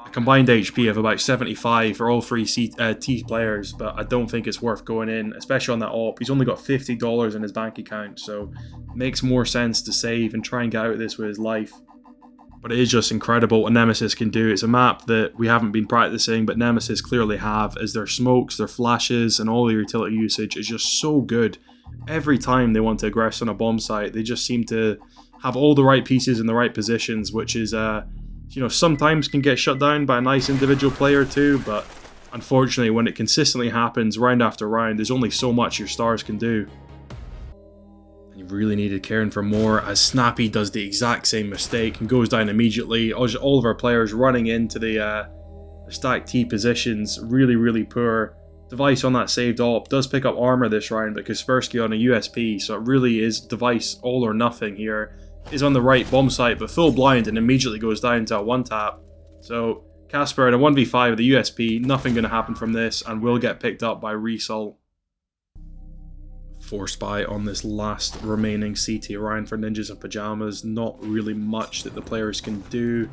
A combined HP of about 75 for all 3 T players, but I don't think it's worth going in, especially on that AWP. He's only got $50 in his bank account, so it makes more sense to save and try and get out of this with his life. But it is just incredible what Nemesis can do. It's a map that we haven't been practicing, but Nemesis clearly have, as their smokes, their flashes, and all their utility usage is just so good. Every time they want to aggress on a bomb site, they just seem to have all the right pieces in the right positions, which is, you know, sometimes can get shut down by a nice individual player too, but unfortunately when it consistently happens round after round, there's only so much your stars can do. You really needed Karen for more, as Snappy does the exact same mistake and goes down immediately. All of our players running into the stacked T positions, really poor. Device on that saved op does pick up armor this round, but Kaspersky on a USP, so it really is Device all or nothing here. Is on the right bomb site, but full blind and immediately goes down to a one tap. So Casper in a 1v5 with the USP, nothing going to happen from this, and will get picked up by Result. Forced buy on this last remaining CT round for Ninjas in Pajamas. Not really much that the players can do.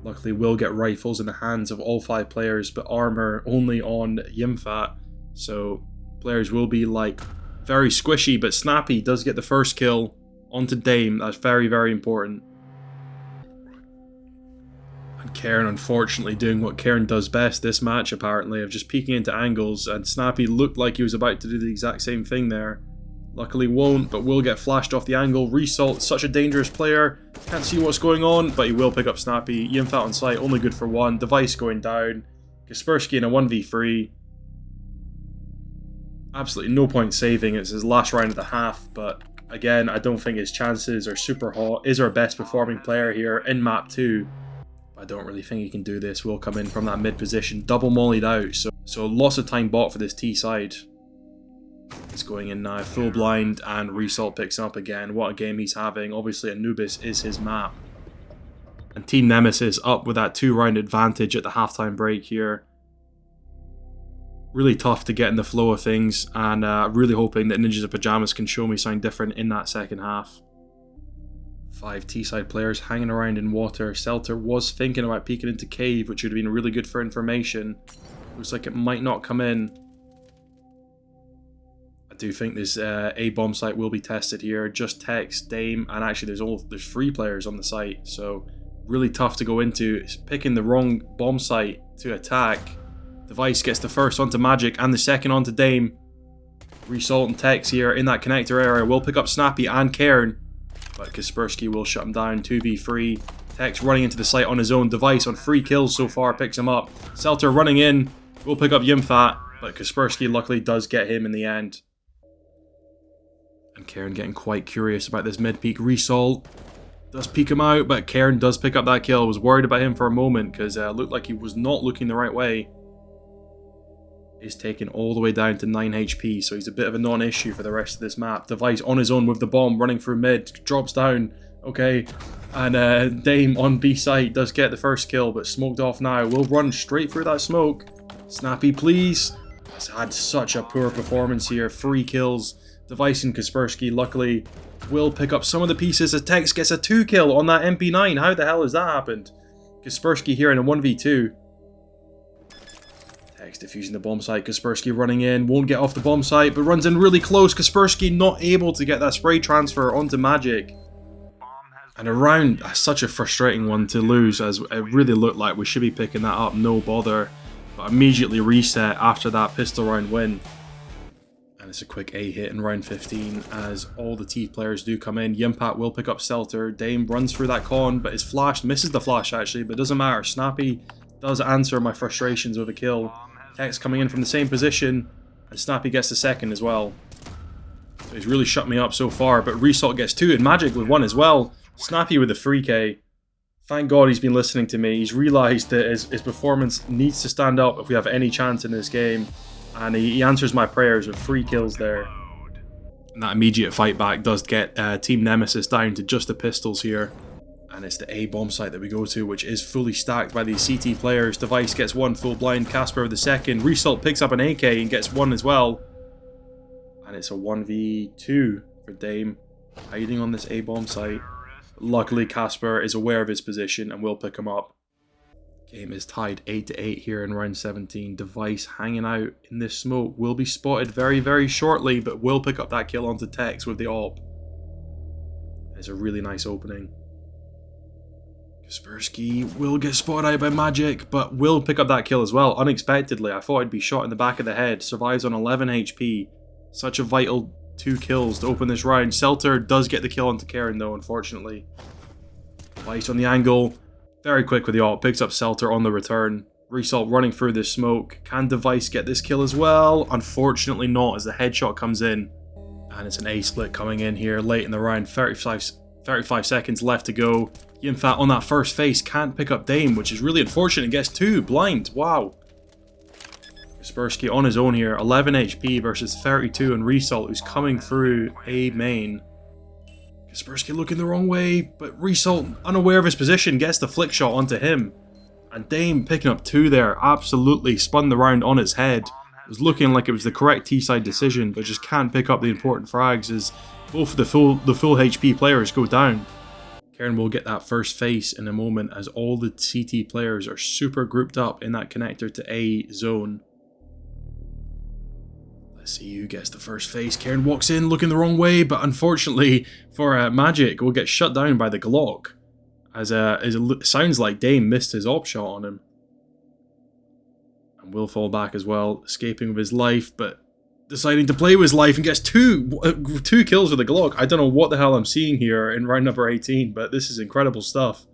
Luckily, we'll get rifles in the hands of all 5 players, but armor only on Yimfat. So players will be like very squishy, but Snappy does get the first kill onto Dame. That's very, very important. And Karen, unfortunately, doing what Karen does best this match, apparently, of just peeking into angles, and Snappy looked like he was about to do the exact same thing there. Luckily won't, but will get flashed off the angle. Result, such a dangerous player. Can't see what's going on, but he will pick up Snappy. Yimfat on site, only good for 1. Device going down. Kaspersky in a 1v3. Absolutely no point saving. It's his last round of the half, but again, I don't think his chances are super hot. Is our best performing player here in map 2. I don't really think he can do this. We'll come in from that mid position, double mollied out. So lots of time bought for this T side. He's going in now, full blind, and Result picks him up again. What a game he's having. Obviously, Anubis is his map. And Team Nemesis up with that 2-round advantage at the halftime break here. Really tough to get in the flow of things, and really hoping that Ninjas in Pajamas can show me something different in that second half. 5 T-side players hanging around in water. Selter was thinking about peeking into cave, which would have been really good for information. Looks like it might not come in. I do think this A bomb site will be tested here. Just Tex, Dame, and actually there's 3 players on the site, so really tough to go into. It's picking the wrong bomb site to attack. Device gets the first onto Magic and the second onto Dame. Result and Tex here in that connector area will pick up Snappy and Cairn, but Kaspersky will shut him down. 2v3. Tex running into the site on his own. Device on 3 kills so far picks him up. Selter running in will pick up Yimfat, but Kaspersky luckily does get him in the end. And Cairn getting quite curious about this mid-peak. Result does peek him out, but Cairn does pick up that kill. Was worried about him for a moment because it looked like he was not looking the right way. Is taken all the way down to 9 HP, so he's a bit of a non-issue for the rest of this map. Device on his own with the bomb, running through mid, drops down, okay, and Dame on B site does get the first kill, but smoked off now. Will run straight through that smoke. Snappy, please. Has had such a poor performance here. 3 kills. Device and Kaspersky, luckily, will pick up some of the pieces as Tex gets a 2 kill on that MP9. How the hell has that happened? Kaspersky here in a 1v2. Tex defusing the bomb site. Kaspersky running in. Won't get off the bomb site, but runs in really close. Kaspersky not able to get that spray transfer onto Magic. And a round, such a frustrating one to lose, as it really looked like we should be picking that up, no bother. But immediately reset after that pistol round win. And it's a quick A hit in round 15 as all the T players do come in. Yimpat will pick up Selter. Dame runs through that con, but is flashed. Misses the flash actually, but doesn't matter. Snappy does answer my frustrations with a kill. Tex coming in from the same position, and Snappy gets the second as well. So he's really shut me up so far, but Result gets 2 and Magic with 1 as well. Snappy with the 3k. Thank God he's been listening to me. He's realised that his performance needs to stand up if we have any chance in this game. And he answers my prayers with 3 kills there. And that immediate fight back does get Team Nemesis down to just the pistols here. And it's the A bomb site that we go to, which is fully stacked by these CT players. Device gets 1 full blind. Casper with the second. Result picks up an AK and gets 1 as well. And it's a 1v2 for Dame, hiding on this A bomb site. Luckily, Casper is aware of his position and will pick him up. Game is tied 8-8 here in round 17. Device hanging out in this smoke. Will be spotted very, very shortly, but will pick up that kill onto Tex with the AWP. It's a really nice opening. Kaspersky will get spotted out by Magic, but will pick up that kill as well, unexpectedly. I thought I'd be shot in the back of the head. Survives on 11 HP. Such a vital 2 kills to open this round. Selter does get the kill onto Karen though, unfortunately. Device on the angle. Very quick with the ult. Picks up Selter on the return. Result running through this smoke. Can Device get this kill as well? Unfortunately not, as the headshot comes in. And it's an A split coming in here late in the round. 35 seconds left to go. Yimfat on that first face can't pick up Dame, which is really unfortunate. Gets 2 blind. Wow. Kaspersky on his own here, 11 HP versus 32, and Result, who's coming through A main. Kaspersky looking the wrong way, but Result, unaware of his position, gets the flick shot onto him. And Dame picking up 2 there, absolutely spun the round on its head. It was looking like it was the correct T-side decision, but just can't pick up the important frags as both of the full HP players go down. Karen will get that first face in a moment as all the CT players are super grouped up in that connector to A zone. Let's see who gets the first face. Karen walks in looking the wrong way, but unfortunately for Magic will get shut down by the Glock. As it sounds like Dame missed his op shot on him. And will fall back as well, escaping with his life, but deciding to play with his life and gets two kills with a Glock. I don't know what the hell I'm seeing here in round number 18, but this is incredible stuff.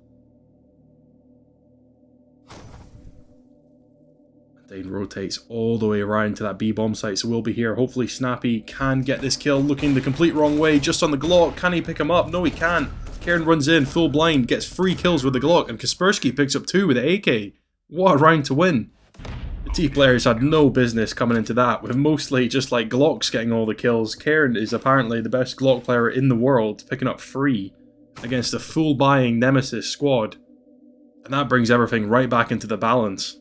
Dane rotates all the way around to that B bomb site, so we'll be here. Hopefully Snappy can get this kill, looking the complete wrong way, just on the Glock. Can he pick him up? No, he can't. Karen runs in, full blind, gets 3 kills with the Glock, and Kaspersky picks up 2 with the AK. What a round to win. The T players had no business coming into that, with mostly just like Glocks getting all the kills. Karen is apparently the best Glock player in the world, picking up 3 against a full buying Nemesis squad. And that brings everything right back into the balance.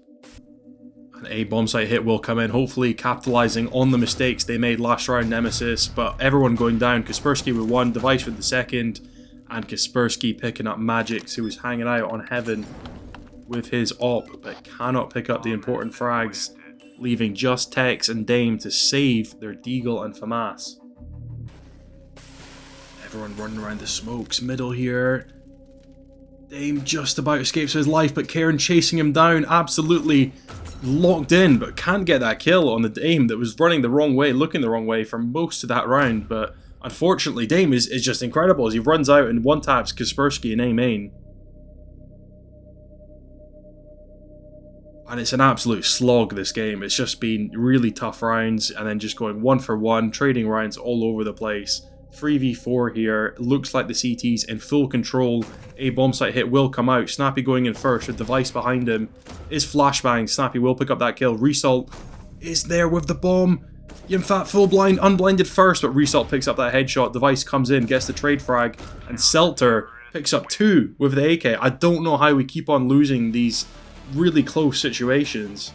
An A bomb site hit will come in, hopefully capitalizing on the mistakes they made last round Nemesis, but everyone going down. Kaspersky with 1, Device with the 2nd, and Kaspersky picking up Magix, who was hanging out on Heaven with his op, but cannot pick up the important frags, leaving just Tex and Dame to save their Deagle and FAMAS. Everyone running around the smokes, middle here. Dame just about escapes his life, but Karen chasing him down, absolutely locked in, but can't get that kill on the Dame that was running the wrong way, looking the wrong way for most of that round. But unfortunately, Dame is just incredible as he runs out and one-taps Kaspersky in A main. And it's an absolute slog, this game. It's just been really tough rounds and then just going 1 for 1, trading rounds all over the place. 3v4 here. Looks like the CT's in full control. A bomb site hit will come out. Snappy going in first with Device behind him. Is flashbang. Snappy will pick up that kill. Result is there with the bomb. Yimfat full blind, unblinded first, but Result picks up that headshot. Device comes in, gets the trade frag, and Selter picks up 2 with the AK. I don't know how we keep on losing these really close situations.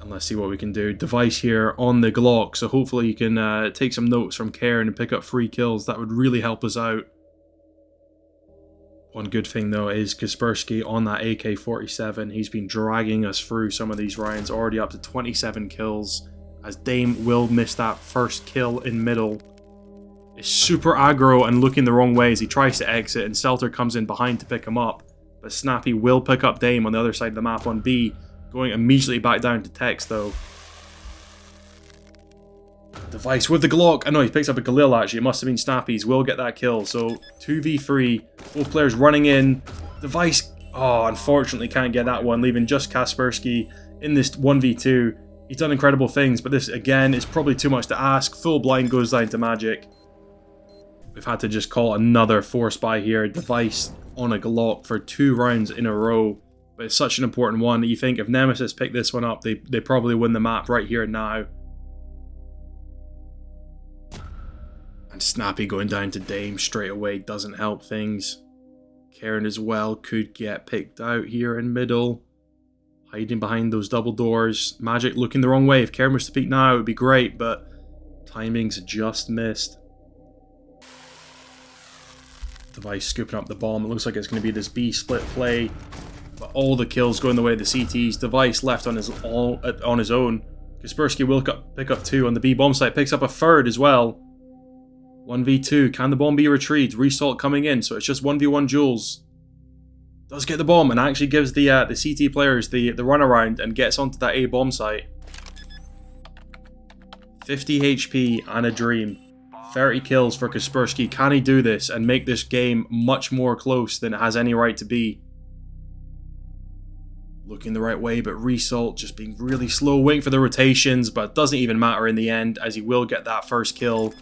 And let's see what we can do. Device here on the Glock, so hopefully you can take some notes from Karen and pick up 3 kills. That would really help us out. One good thing though is Kaspersky on that AK-47. He's been dragging us through some of these rounds, already up to 27 kills, as Dame will miss that first kill in middle. Is super aggro and looking the wrong way as he tries to exit, and Selter comes in behind to pick him up. But Snappy will pick up Dame on the other side of the map on B, going immediately back down to Tex though. Device with the Glock. I know he picks up a Galil actually. It must have been Snappy's. Will get that kill. So 2v3. Both players running in. Device, oh, unfortunately can't get that one, leaving just Kaspersky in this 1v2. He's done incredible things, but this again is probably too much to ask. Full blind goes down to Magic. We've had to just call another force buy here. Device on a Glock for 2 rounds in a row. But it's such an important one. You think if Nemesis picked this one up, they probably win the map right here and now. And Snappy going down to Dame straight away doesn't help things. Karen as well could get picked out here in middle. Hiding behind those double doors. Magic looking the wrong way. If Karen was to peek now, it would be great, but timing's just missed. Device scooping up the bomb. It looks like it's going to be this B split play. But all the kills going the way of the CTs. Device left on his own. Kaspersky will pick up 2 on the B bomb site. Picks up a 3rd as well. 1v2. Can the bomb be retrieved? Result coming in. So it's just 1v1 Jules. Does get the bomb and actually gives the CT players the runaround and gets onto that A bomb site. 50 HP and a dream. 30 kills for Kaspersky. Can he do this and make this game much more close than it has any right to be? Looking the right way, but Result just being really slow, waiting for the rotations, but it doesn't even matter in the end as he will get that first kill.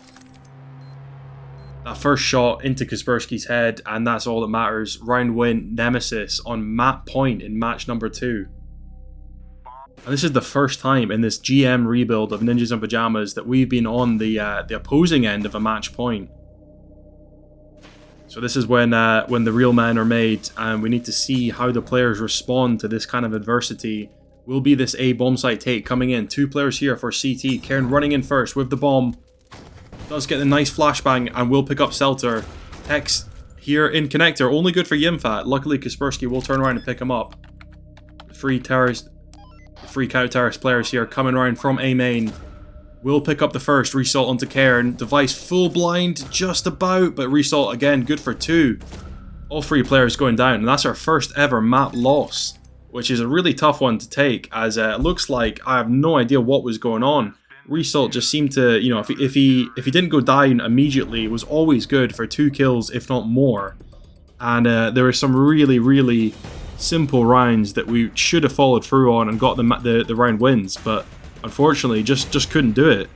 That first shot into Kaspersky's head, and that's all that matters. Round win, Nemesis on map point in match number 2. And this is the first time in this GM rebuild of Ninjas in Pajamas that we've been on the opposing end of a match point. So this is when the real men are made, and we need to see how the players respond to this kind of adversity. Will be this A bomb site take coming in. 2 players here for CT. Karen running in first with the bomb. Does get a nice flashbang and will pick up Selter. Hex here in connector. Only good for Yimfat. Luckily, Kaspersky will turn around and pick him up. The free counter-terrorist players here coming around from A main. Will pick up the first. Resalt onto Cairn. Device full blind just about, but Resalt again good for 2. All 3 players going down, and that's our first ever map loss, which is a really tough one to take, as it looks like I have no idea what was going on. Resalt just seemed to, you know, if he didn't go down immediately, it was always good for 2 kills, if not more. And there were some really, really simple rounds that we should have followed through on and got the round wins, but unfortunately just couldn't do it.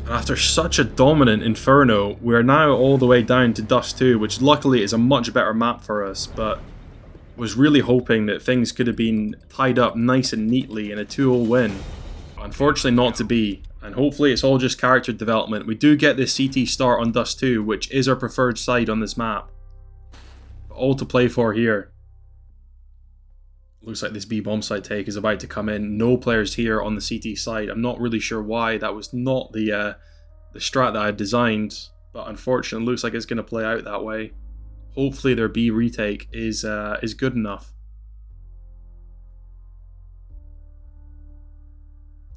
And after such a dominant Inferno, we are now all the way down to Dust 2, which luckily is a much better map for us, but was really hoping that things could have been tied up nice and neatly in a 2-0 win. Unfortunately not to be, and hopefully it's all just character development. We do get this CT start on Dust 2, which is our preferred side on this map. But all to play for here. Looks like this B bomb site take is about to come in. No players here on the CT side. I'm not really sure why. That was not the strat that I designed, but unfortunately looks like it's going to play out that way. Hopefully their B retake is good enough.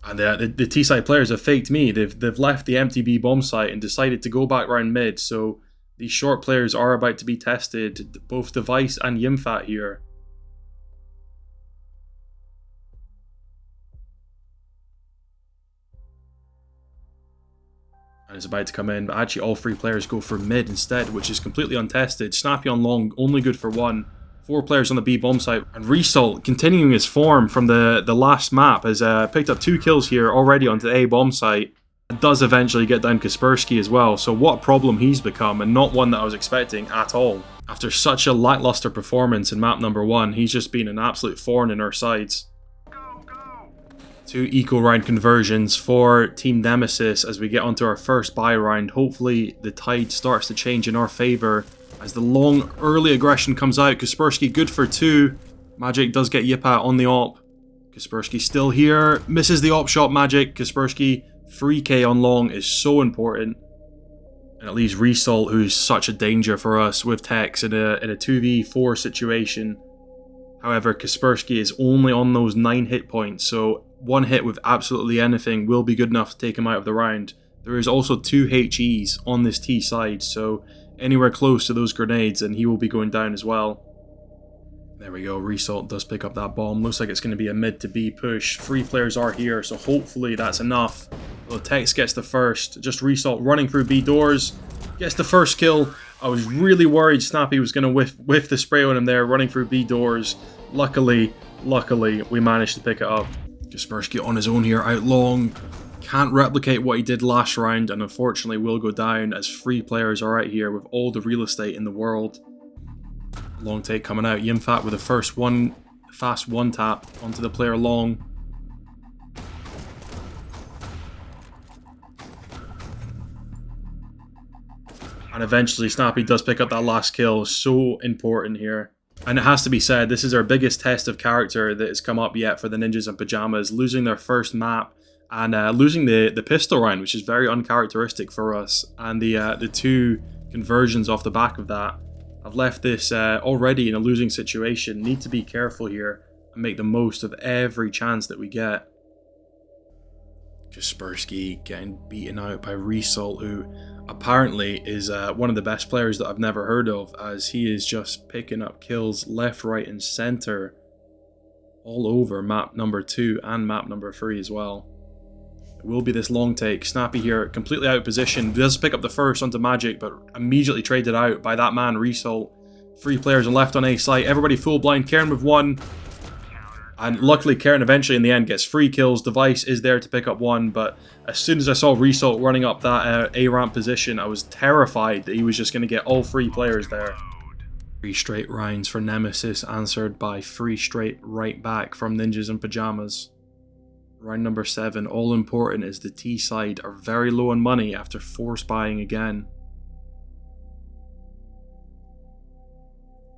And the T side players have faked me. They've left the empty B bomb site and decided to go back round mid. So these short players are about to be tested. Both Device and Yimfat here. And it's about to come in, but actually all 3 players go for mid instead, which is completely untested. Snappy on long, only good for 1. 4 players on the B bomb site. And Resalt, continuing his form from the last map, has picked up 2 kills here already onto the A bomb site. And does eventually get down Kaspersky as well, so what a problem he's become, and not one that I was expecting at all. After such a lackluster performance in map number 1, he's just been an absolute thorn in our sides. 2 equal round conversions for Team Nemesis as we get onto our first buy round. Hopefully the tide starts to change in our favour as the long early aggression comes out. Kaspersky good for 2. Magic does get Yipat on the op. Kaspersky still here. Misses the op shot. Magic. Kaspersky 3k on long is so important. And it leaves Resalt, who's such a danger for us with Tex in a 2v4 situation. However, Kaspersky is only on those 9 hit points, so 1 hit with absolutely anything will be good enough to take him out of the round. There is also 2 HEs on this T side, so anywhere close to those grenades and he will be going down as well. There we go, Resalt does pick up that bomb. Looks like it's going to be a mid to B push. 3 players are here, so hopefully that's enough. Well, Tex gets the first. Just Resalt running through B doors. Gets the first kill. I was really worried Snappy was going to whiff the spray on him there, running through B doors. Luckily, we managed to pick it up. Kaspersky on his own here, out long. Can't replicate what he did last round, and unfortunately will go down as 3 players are out here with all the real estate in the world. Long take coming out. Yimfat with the first fast one tap onto the player long. And eventually Snappy does pick up that last kill. So important here. And it has to be said, this is our biggest test of character that has come up yet for the Ninjas in Pajamas. Losing their first map and losing the pistol round, which is very uncharacteristic for us. And the 2 conversions off the back of that have left this already in a losing situation. Need to be careful here and make the most of every chance that we get. Kaspersky getting beaten out by Resalt, who apparently is one of the best players that I've never heard of, as he is just picking up kills left, right and centre all over map number 2 and map number 3 as well. It will be this long take. Snappy here, completely out of position. Does pick up the first onto Magic, but immediately traded out by that man, Resalt. 3 players are left on A site. Everybody full blind. Karen with 1. And luckily, Karen eventually in the end gets 3 kills. Device is there to pick up 1, but as soon as I saw Resalt running up that A ramp position, I was terrified that he was just going to get all 3 players there. 3 straight rounds for Nemesis, answered by 3 straight right back from Ninjas in Pajamas. Round number 7, all important is the T side are very low on money after force buying again.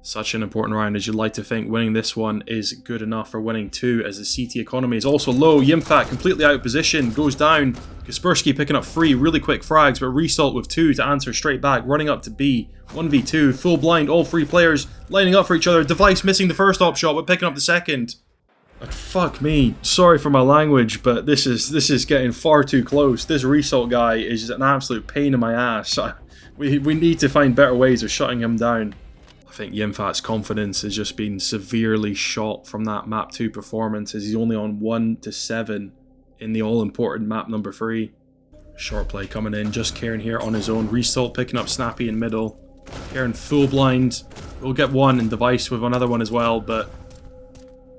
Such an important round, as you'd like to think winning this one is good enough for winning 2, as the CT economy is also low. Yimfat completely out of position, goes down. Kaspersky picking up 3 really quick frags, but Result with 2 to answer straight back, running up to B. 1v2, full blind, all 3 players lining up for each other. Device missing the first op shot, but picking up the second. But fuck me, sorry for my language, but this is getting far too close. This Result guy is an absolute pain in my ass. We need to find better ways of shutting him down. I think Yimfat's confidence has just been severely shot from that map 2 performance, as he's only on 1 to 7 in the all-important map number 3. Short play coming in, just Kieran here on his own. Result picking up Snappy in middle. Kieran full blind. We'll get one and Device with another one as well, but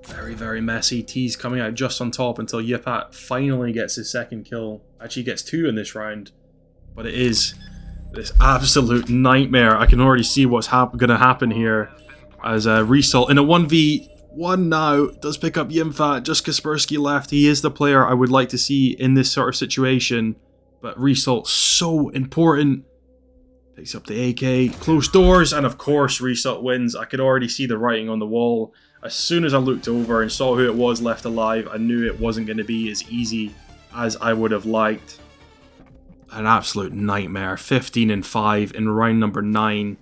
very, very messy. T's coming out just on top until Yipat finally gets his second kill. Actually gets 2 in this round, but it is this absolute nightmare. I can already see what's going to happen here, as Result in a 1v1 now does pick up Yimfat. Just Kaspersky left. He is the player I would like to see in this sort of situation, but Result so important. Picks up the AK, close doors, and of course Result wins. I could already see the writing on the wall. As soon as I looked over and saw who it was left alive, I knew it wasn't going to be as easy as I would have liked. An absolute nightmare. 15 and 5 in round number 9.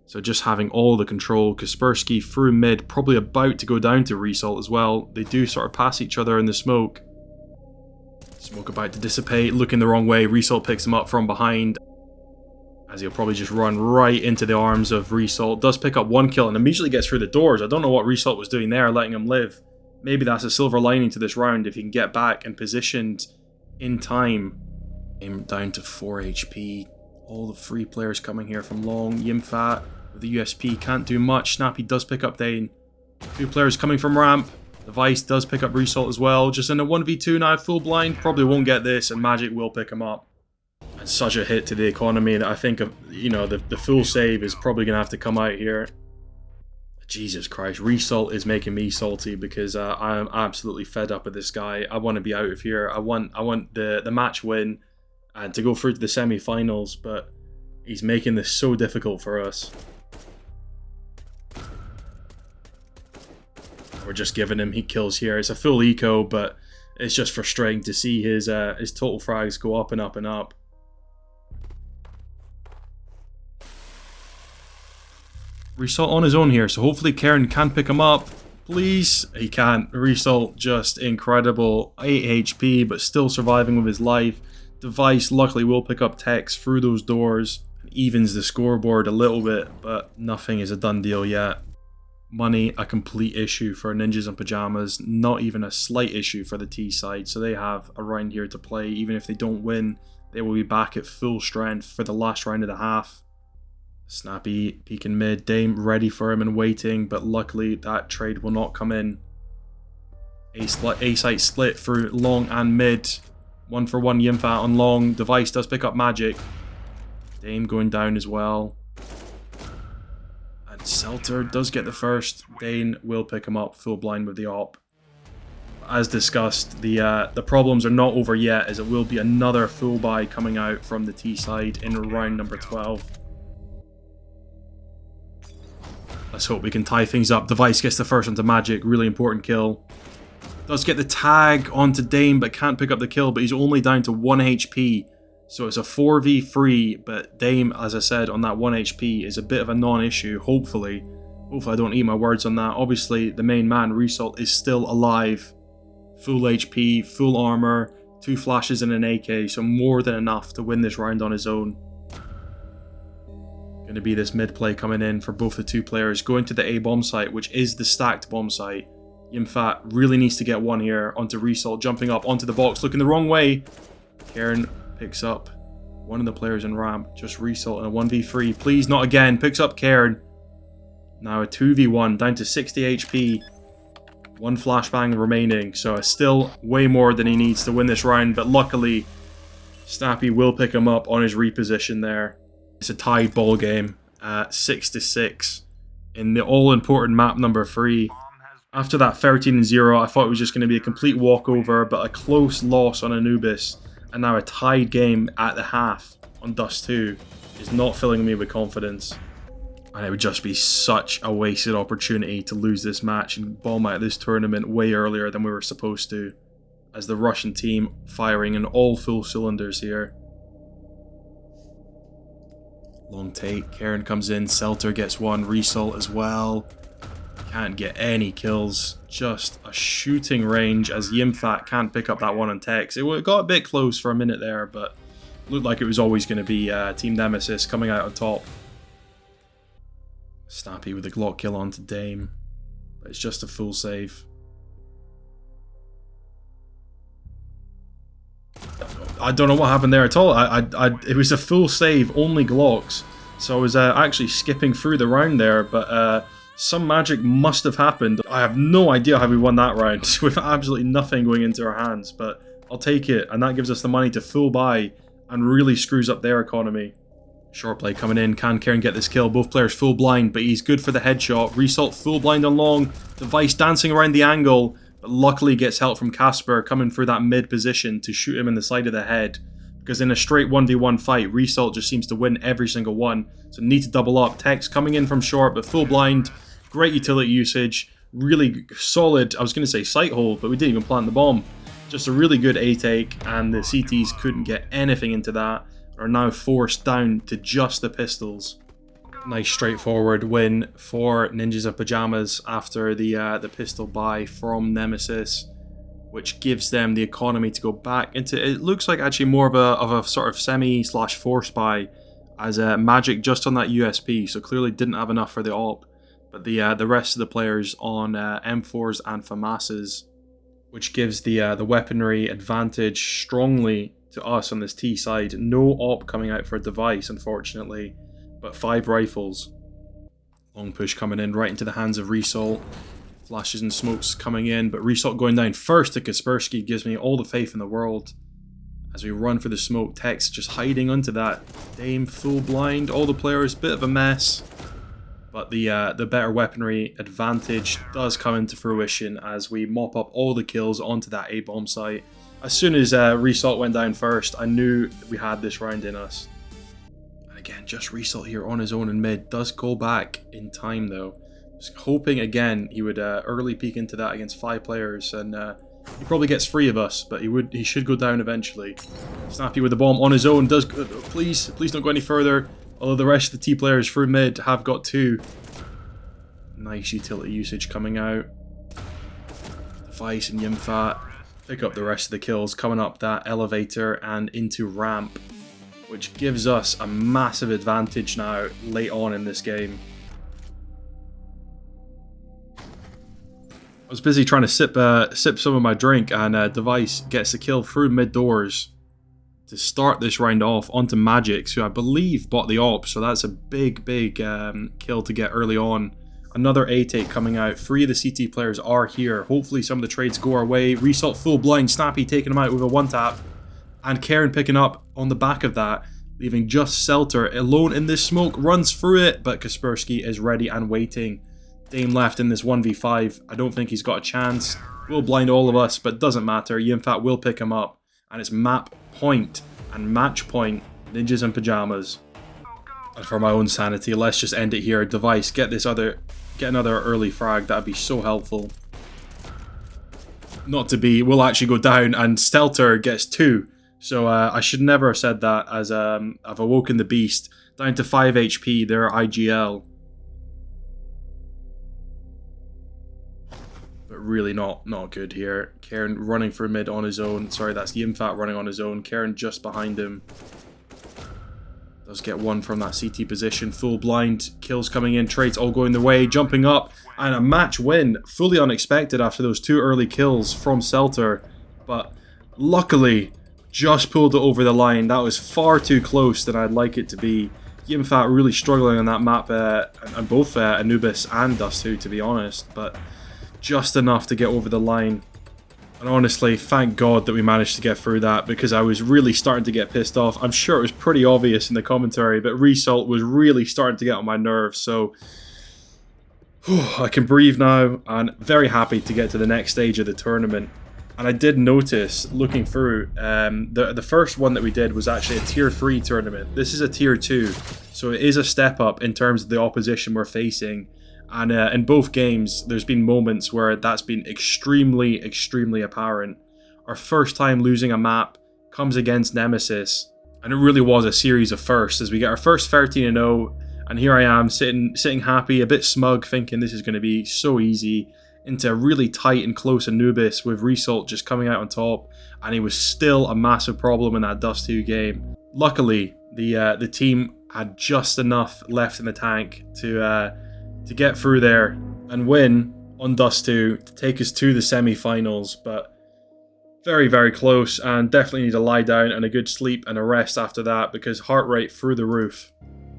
So just having all the control. Kaspersky through mid, probably about to go down to Result as well. They do sort of pass each other in the smoke. Smoke about to dissipate, looking the wrong way. Result picks him up from behind, as he'll probably just run right into the arms of Result. Does pick up 1 kill and immediately gets through the doors. I don't know what Result was doing there, letting him live. Maybe that's a silver lining to this round if he can get back and positioned in time. Aim down to 4 HP. All the 3 players coming here from long. Yimfat with the USP can't do much. Snappy does pick up Dane. 2 players coming from ramp. Device does pick up Result as well. Just in a 1v2 now, full blind. Probably won't get this, and Magic will pick him up. It's such a hit to the economy, and I think the full save is probably going to have to come out here. Jesus Christ, Result is making me salty, because I am absolutely fed up with this guy. I want to be out of here. I want the match win and to go through to the semi-finals, but he's making this so difficult for us. We're just giving him kills here. It's a full eco, but it's just frustrating to see his total frags go up and up and up. Result on his own here, so hopefully Karen can pick him up. Please. He can't. Result just incredible. 8 HP, but still surviving with his life. Device luckily will pick up Tex through those doors. Evens the scoreboard a little bit, but nothing is a done deal yet. Money, a complete issue for Ninjas in Pajamas. Not even a slight issue for the T side, so they have a round here to play. Even if they don't win, they will be back at full strength for the last round of the half. Snappy peeking mid, Dame ready for him and waiting, but luckily that trade will not come in. A-site split through long and mid. 1-for-1 Yimfat on long. Device does pick up Magic. Dame going down as well. And Selter does get the first. Dane will pick him up full blind with the op. As discussed, the problems are not over yet, as it will be another full buy coming out from the T side in round number 12. Let's hope we can tie things up. Device gets the first onto Magic. Really important kill. Does get the tag onto Dame, but can't pick up the kill. But he's only down to 1 HP. So it's a 4v3. But Dame, as I said, on that 1 HP is a bit of a non-issue. Hopefully I don't eat my words on that. Obviously, the main man, Result, is still alive. Full HP, full armor, 2 flashes and an AK. So more than enough to win this round on his own. Going to be this mid play coming in for both the 2 players. Going to the A bomb site, which is the stacked bomb site. Yimfat really needs to get one here onto Result, jumping up onto the box, looking the wrong way. Karen picks up one of the players in ramp, just Result in a 1v3. Please, not again. Picks up Karen. Now a 2v1, down to 60 HP. 1 flashbang remaining, so it's still way more than he needs to win this round, but luckily, Snappy will pick him up on his reposition there. It's a tied ball game at 6-6. in the all-important map number 3. After that 13-0, I thought it was just going to be a complete walkover, but a close loss on Anubis, and now a tied game at the half on Dust 2 is not filling me with confidence. And it would just be such a wasted opportunity to lose this match and bomb out this tournament way earlier than we were supposed to, as the Russian team firing in all full cylinders here. Long take, Karen comes in, Selter gets one, Result as well. Can't get any kills, just a shooting range as Yimfat can't pick up that one on Tex. It got a bit close for a minute there, but looked like it was always going to be Team Nemesis coming out on top. Snappy with a Glock kill onto Dame, but it's just a full save. I don't know what happened there at all. It was a full save, only Glocks. So I was actually skipping through the round there, but some magic must have happened. I have no idea how we won that round with absolutely nothing going into our hands, but I'll take it, and that gives us the money to full buy and really screws up their economy. Short play coming in, can Karen get this kill? Both players full blind, but he's good for the headshot. Result full blind on long, Device dancing around the angle, but luckily gets help from Casper coming through that mid position to shoot him in the side of the head. Because in a straight 1v1 fight, Result just seems to win every single one, so need to double up. Tex coming in from short, but full blind. Great utility usage, really solid, I was going to say sight hold, but we didn't even plant the bomb. Just a really good A-take, and the CTs couldn't get anything into that, are now forced down to just the pistols. Nice straightforward win for Ninjas of Pajamas after the pistol buy from Nemesis, which gives them the economy to go back into, it looks like actually more of a sort of semi/force buy, as Magic just on that USP, so clearly didn't have enough for the AWP. But the rest of the players on M4s and FAMASs, which gives the weaponry advantage strongly to us on this T side. No AWP coming out for a Device, unfortunately, but 5 rifles. Long push coming in right into the hands of Result. Flashes and smokes coming in, but Result going down first to Kaspersky gives me all the faith in the world. As we run for the smoke, Tex just hiding onto that. Dame full blind, all the players, bit of a mess. But the better weaponry advantage does come into fruition as we mop up all the kills onto that A-bomb site. As soon as Result went down first, I knew we had this round in us. And again, just Result here on his own in mid. Does go back in time though. Just hoping again he would early peek into that against 5 players, and he probably gets 3 of us, but he should go down eventually. Snappy with the bomb on his own. Does please don't go any further. Although the rest of the T players through mid have got 2. Nice utility usage coming out. Device and Yimfat pick up the rest of the kills, coming up that elevator and into ramp, which gives us a massive advantage now late on in this game. I was busy trying to sip some of my drink, and Device gets the kill through mid doors to start this round off onto Magix, who I believe bought the AWP, so that's a big kill to get early on. Another A-take coming out. 3 of the CT players are here. Hopefully some of the trades go our way. Result full blind, Snappy taking him out with a 1-tap, and Karen picking up on the back of that, leaving just Selter alone in this smoke. Runs through it, but Kaspersky is ready and waiting. Dame left in this 1v5. I don't think he's got a chance. Will blind all of us, but doesn't matter. Yimfat will pick him up. And it's map point and match point, Ninjas in Pajamas. And for my own sanity, let's just end it here. Device, get another early frag. That'd be so helpful. Not to be, we'll actually go down, and Stelter gets 2. So I should never have said that, as I've awoken the beast. Down to 5 HP, they're IGL. Really not good here. Karen running for mid on his own. Sorry, that's Yimfat running on his own. Karen just behind him. Does get one from that CT position. Full blind. Kills coming in. Trades all going the way. Jumping up. And a match win. Fully unexpected after those 2 early kills from Selter. But luckily, just pulled it over the line. That was far too close than I'd like it to be. Yimfat really struggling on that map. And both Anubis and Dust 2, to be honest. But just enough to get over the line. And honestly, thank God that we managed to get through that, because I was really starting to get pissed off. I'm sure it was pretty obvious in the commentary, but Result was really starting to get on my nerves. So I can breathe now, and very happy to get to the next stage of the tournament. And I did notice, looking through, the first one that we did was actually a Tier 3 tournament. This is a Tier 2, so it is a step up in terms of the opposition we're facing. And in both games, there's been moments where that's been extremely, extremely apparent. Our first time losing a map comes against Nemesis, and it really was a series of firsts as we get our first 13-0. And here I am sitting happy, a bit smug, thinking this is going to be so easy, into a really tight and close Anubis with Result just coming out on top, and he was still a massive problem in that Dust 2 game. Luckily, the team had just enough left in the tank to get through there and win on Dust 2 to take us to the semi-finals, but very, very close, and definitely need to lie down and a good sleep and a rest after that because heart rate through the roof.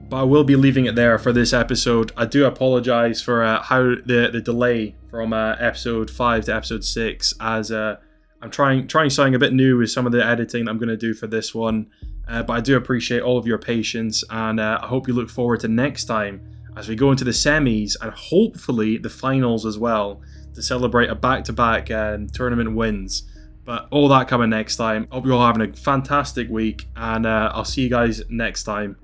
But I will be leaving it there for this episode. I do apologise for how the delay from episode 5 to episode 6, as I'm trying something a bit new with some of the editing I'm going to do for this one. But I do appreciate all of your patience, and I hope you look forward to next time as we go into the semis and hopefully the finals as well to celebrate a back-to-back tournament wins. But all that coming next time. Hope you're all having a fantastic week, and I'll see you guys next time.